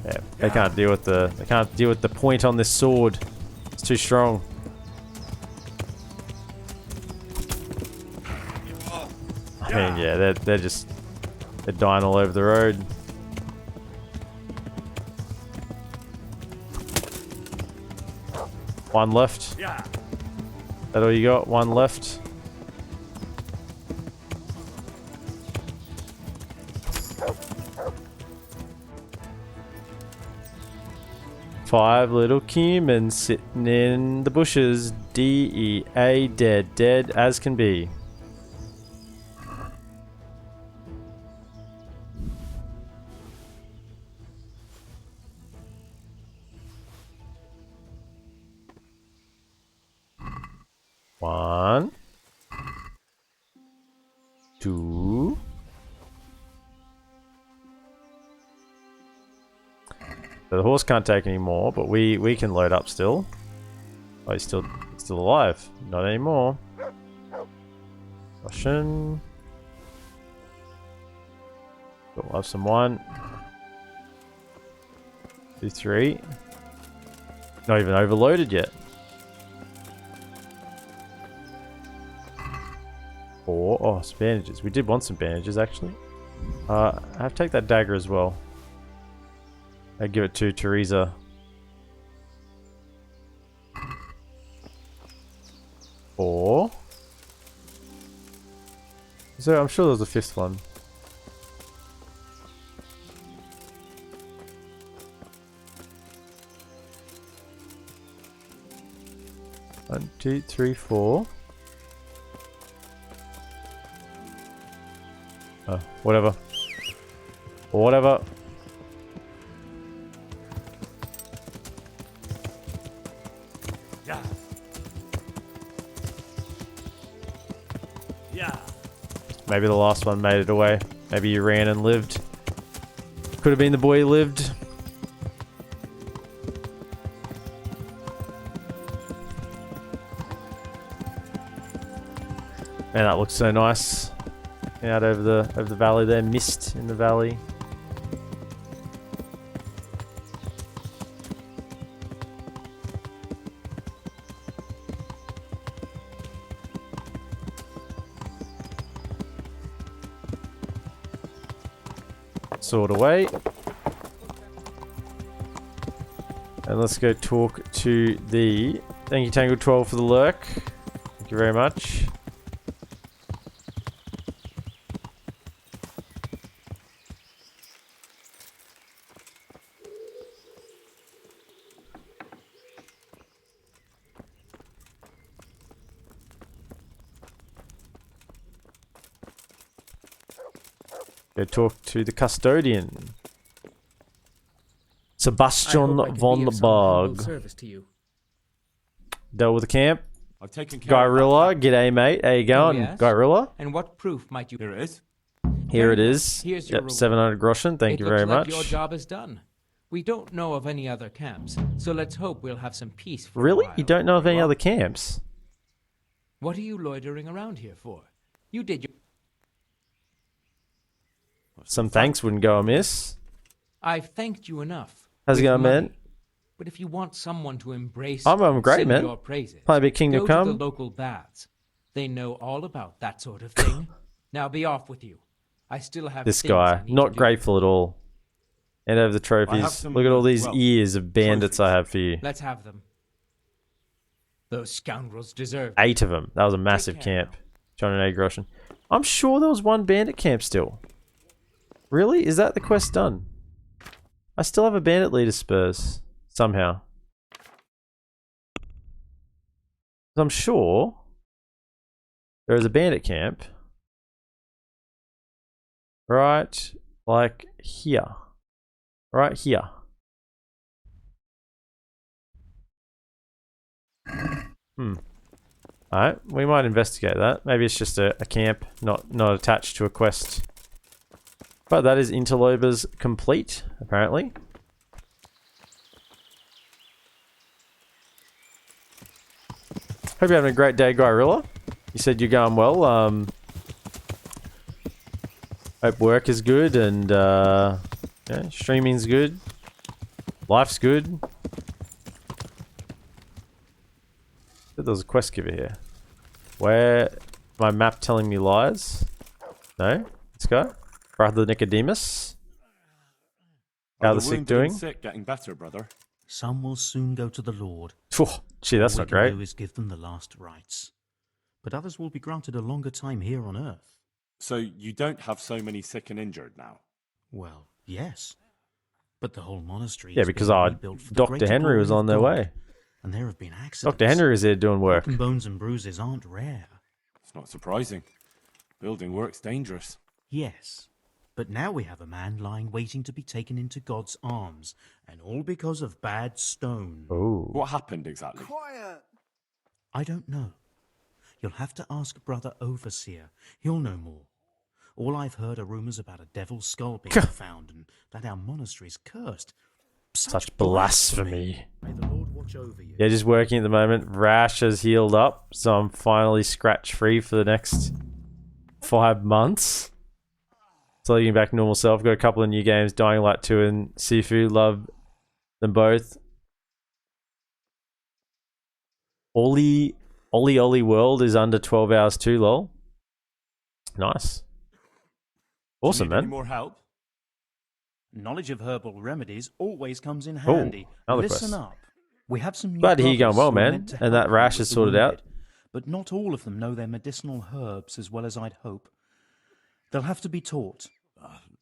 Yeah, they can't deal with the point on this sword. It's too strong. I mean, yeah, they're dying all over the road. One left. That all you got? One left. Five little Cumin sitting in the bushes. DEA dead. Dead as can be. One. Two. So the horse can't take any more, but we can load up still. Oh, he's still alive. Not anymore. Russian. We'll have some 1, 2, 3. Not even overloaded yet. 4. Oh, some bandages. We did want some bandages actually. I have to take that dagger as well. I give it to Teresa. Four. So I'm sure there's a 5th one. One, two, three, 4. Oh, whatever. Whatever. Maybe the last one made it away. Maybe you ran and lived. Could have been the boy who lived. Man, that looks so nice. Out over the valley there. Mist in the valley. Sword away. And let's go talk to the... Thank you, Tangle 12, for the lurk. Thank you very much. Go talk to the custodian. Sebastian von Barg. Dealt with the camp. I've taken care Guyrilla, of that. g'day mate. How you going? yes? Guyrilla? And what proof might you... Here it is. Here it is. Here's your Yep, reward. 700 groschen. Thank you very It looks much. like your job is done. We don't know of any other camps, so let's hope we'll have some peace for a Really? while. You don't know of any other camps? What are you loitering around here for? You did your... Some thanks wouldn't go amiss. I've thanked you enough. How's it with going, money. man? But if you want someone to embrace I'm and great, sing man. your praises, Play a bit Kingdom go Come. to the local baths. They know all about that sort of thing. Now be off with you. I still have This things I guy, need not to do. grateful at all. Hand over the trophies. some, Look at all these well, ears of bandits I have for you. Let's have them. Those scoundrels deserve... 8 of them. That was a massive care camp. 280 groschen. I'm sure there was one bandit camp still. Really? Is that the quest done? I still have a bandit leader spurs. Somehow. I'm sure there is a bandit camp. Right, like here. Right here. Alright, we might investigate that. Maybe it's just a camp, not attached to a quest. But that is Interlobers complete, apparently. Hope you're having a great day, Guyrilla. You said you're going well. Hope work is good and yeah, streaming's good. Life's good. There was a quest giver here. Where my map telling me lies? No? This guy? Brother Nicodemus? How the sick doing? Sick, getting better, brother. Some will soon go to the Lord. Gee, that's not All we great. can do is give them the last rites. But others will be granted a longer time here on Earth. So you don't have so many sick and injured now? Well, yes. But the whole monastery Yeah, is because being our rebuilt for the Dr. greater Henry was glory on of their God. way. And there have been accidents. Dr. Henry was there doing work. Broken bones and bruises aren't rare. It's not surprising. Building work's dangerous. Yes. But now we have a man lying waiting to be taken into God's arms. And all because of bad stone. Oh. What happened exactly? Quiet! I don't know. You'll have to ask Brother Overseer. He'll know more. All I've heard are rumors about a devil's skull being found and that our monastery's cursed. Such blasphemy. May the Lord watch over you. Yeah, just working at the moment. Rash has healed up, so I'm finally scratch-free for the next 5 months. So getting back to normal self. Got a couple of new games, Dying Light 2 and Sifu. Love them both. Ollie World is under 12 hours too, lol. Nice. Awesome, Do you need man. any more help? Knowledge of herbal remedies always comes in handy. another Listen quest. up. We have some new Glad to hear you going brothers well, who are man. meant to And that help you rash with is the sorted out. wounded, but not all of them know their medicinal herbs as well as I'd hope. They'll have to be taught.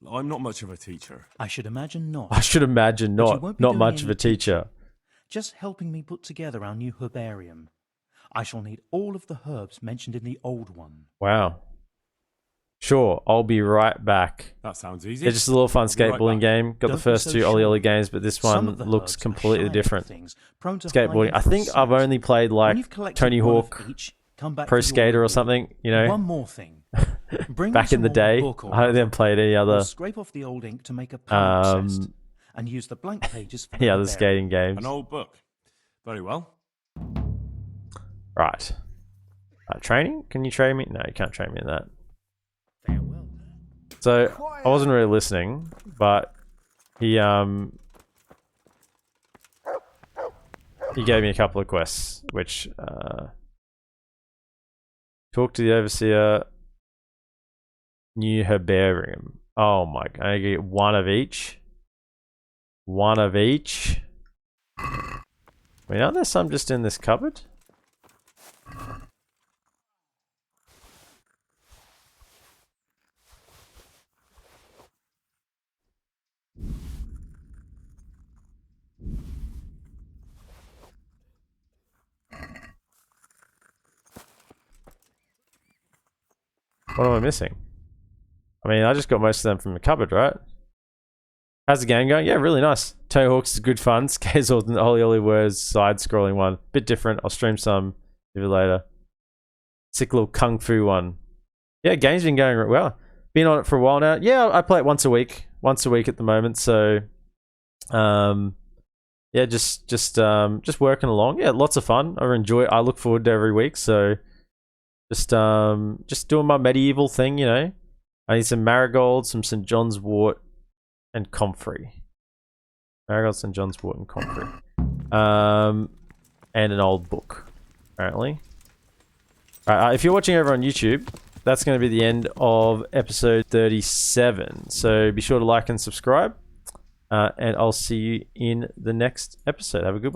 I'm not much of a teacher. I should imagine not. I should imagine But you not. won't be Not doing much of any a teacher. Just helping me put together our new herbarium. I shall need all of the herbs mentioned in the old one. Wow. Sure, I'll be right back. That sounds easy. It's just a little fun I'll be right skateboarding back. game. Got the Don't be first so two Ollie shy. Ollie games, but this Some one of the looks herbs are completely shiny different. things, prone to Skateboarding. hiding I think from I've sight. only played When like you've collected Tony one of Hawk, each, come back Pro for your Skater or reward. something, you know. One more thing. Bring Back some in the old day. book or I haven't played any We'll other scrape off the old ink to make a palimpsest and use the blank pages for any other herbarium. skating games. An old book. Very well. Right. Training? Can you train me? No, you can't train me in that. Farewell. So I wasn't really listening, but he gave me a couple of quests, which talk to the overseer, new herbarium. Oh my god, I get one of each. One of each. Wait, aren't there some just in this cupboard? What am I missing? I mean, I just got most of them from the cupboard, right? How's the game going? Yeah, really nice. Toe Hawks is good fun. Scazor and Ollie Ollie Words side-scrolling one. Bit different. I'll stream some maybe later. Sick little kung fu one. Yeah, game's been going well. Been on it for a while now. Yeah, I play it once a week. Once a week at the moment, so yeah, just working along. Yeah, lots of fun. I look forward to every week, so just doing my medieval thing, you know. I need some marigold, some St. John's wort, and comfrey. Marigold, St. John's wort, and comfrey. And an old book, apparently. Alright, if you're watching over on YouTube, that's going to be the end of episode 37. So be sure to like and subscribe. And I'll see you in the next episode. Have a good one.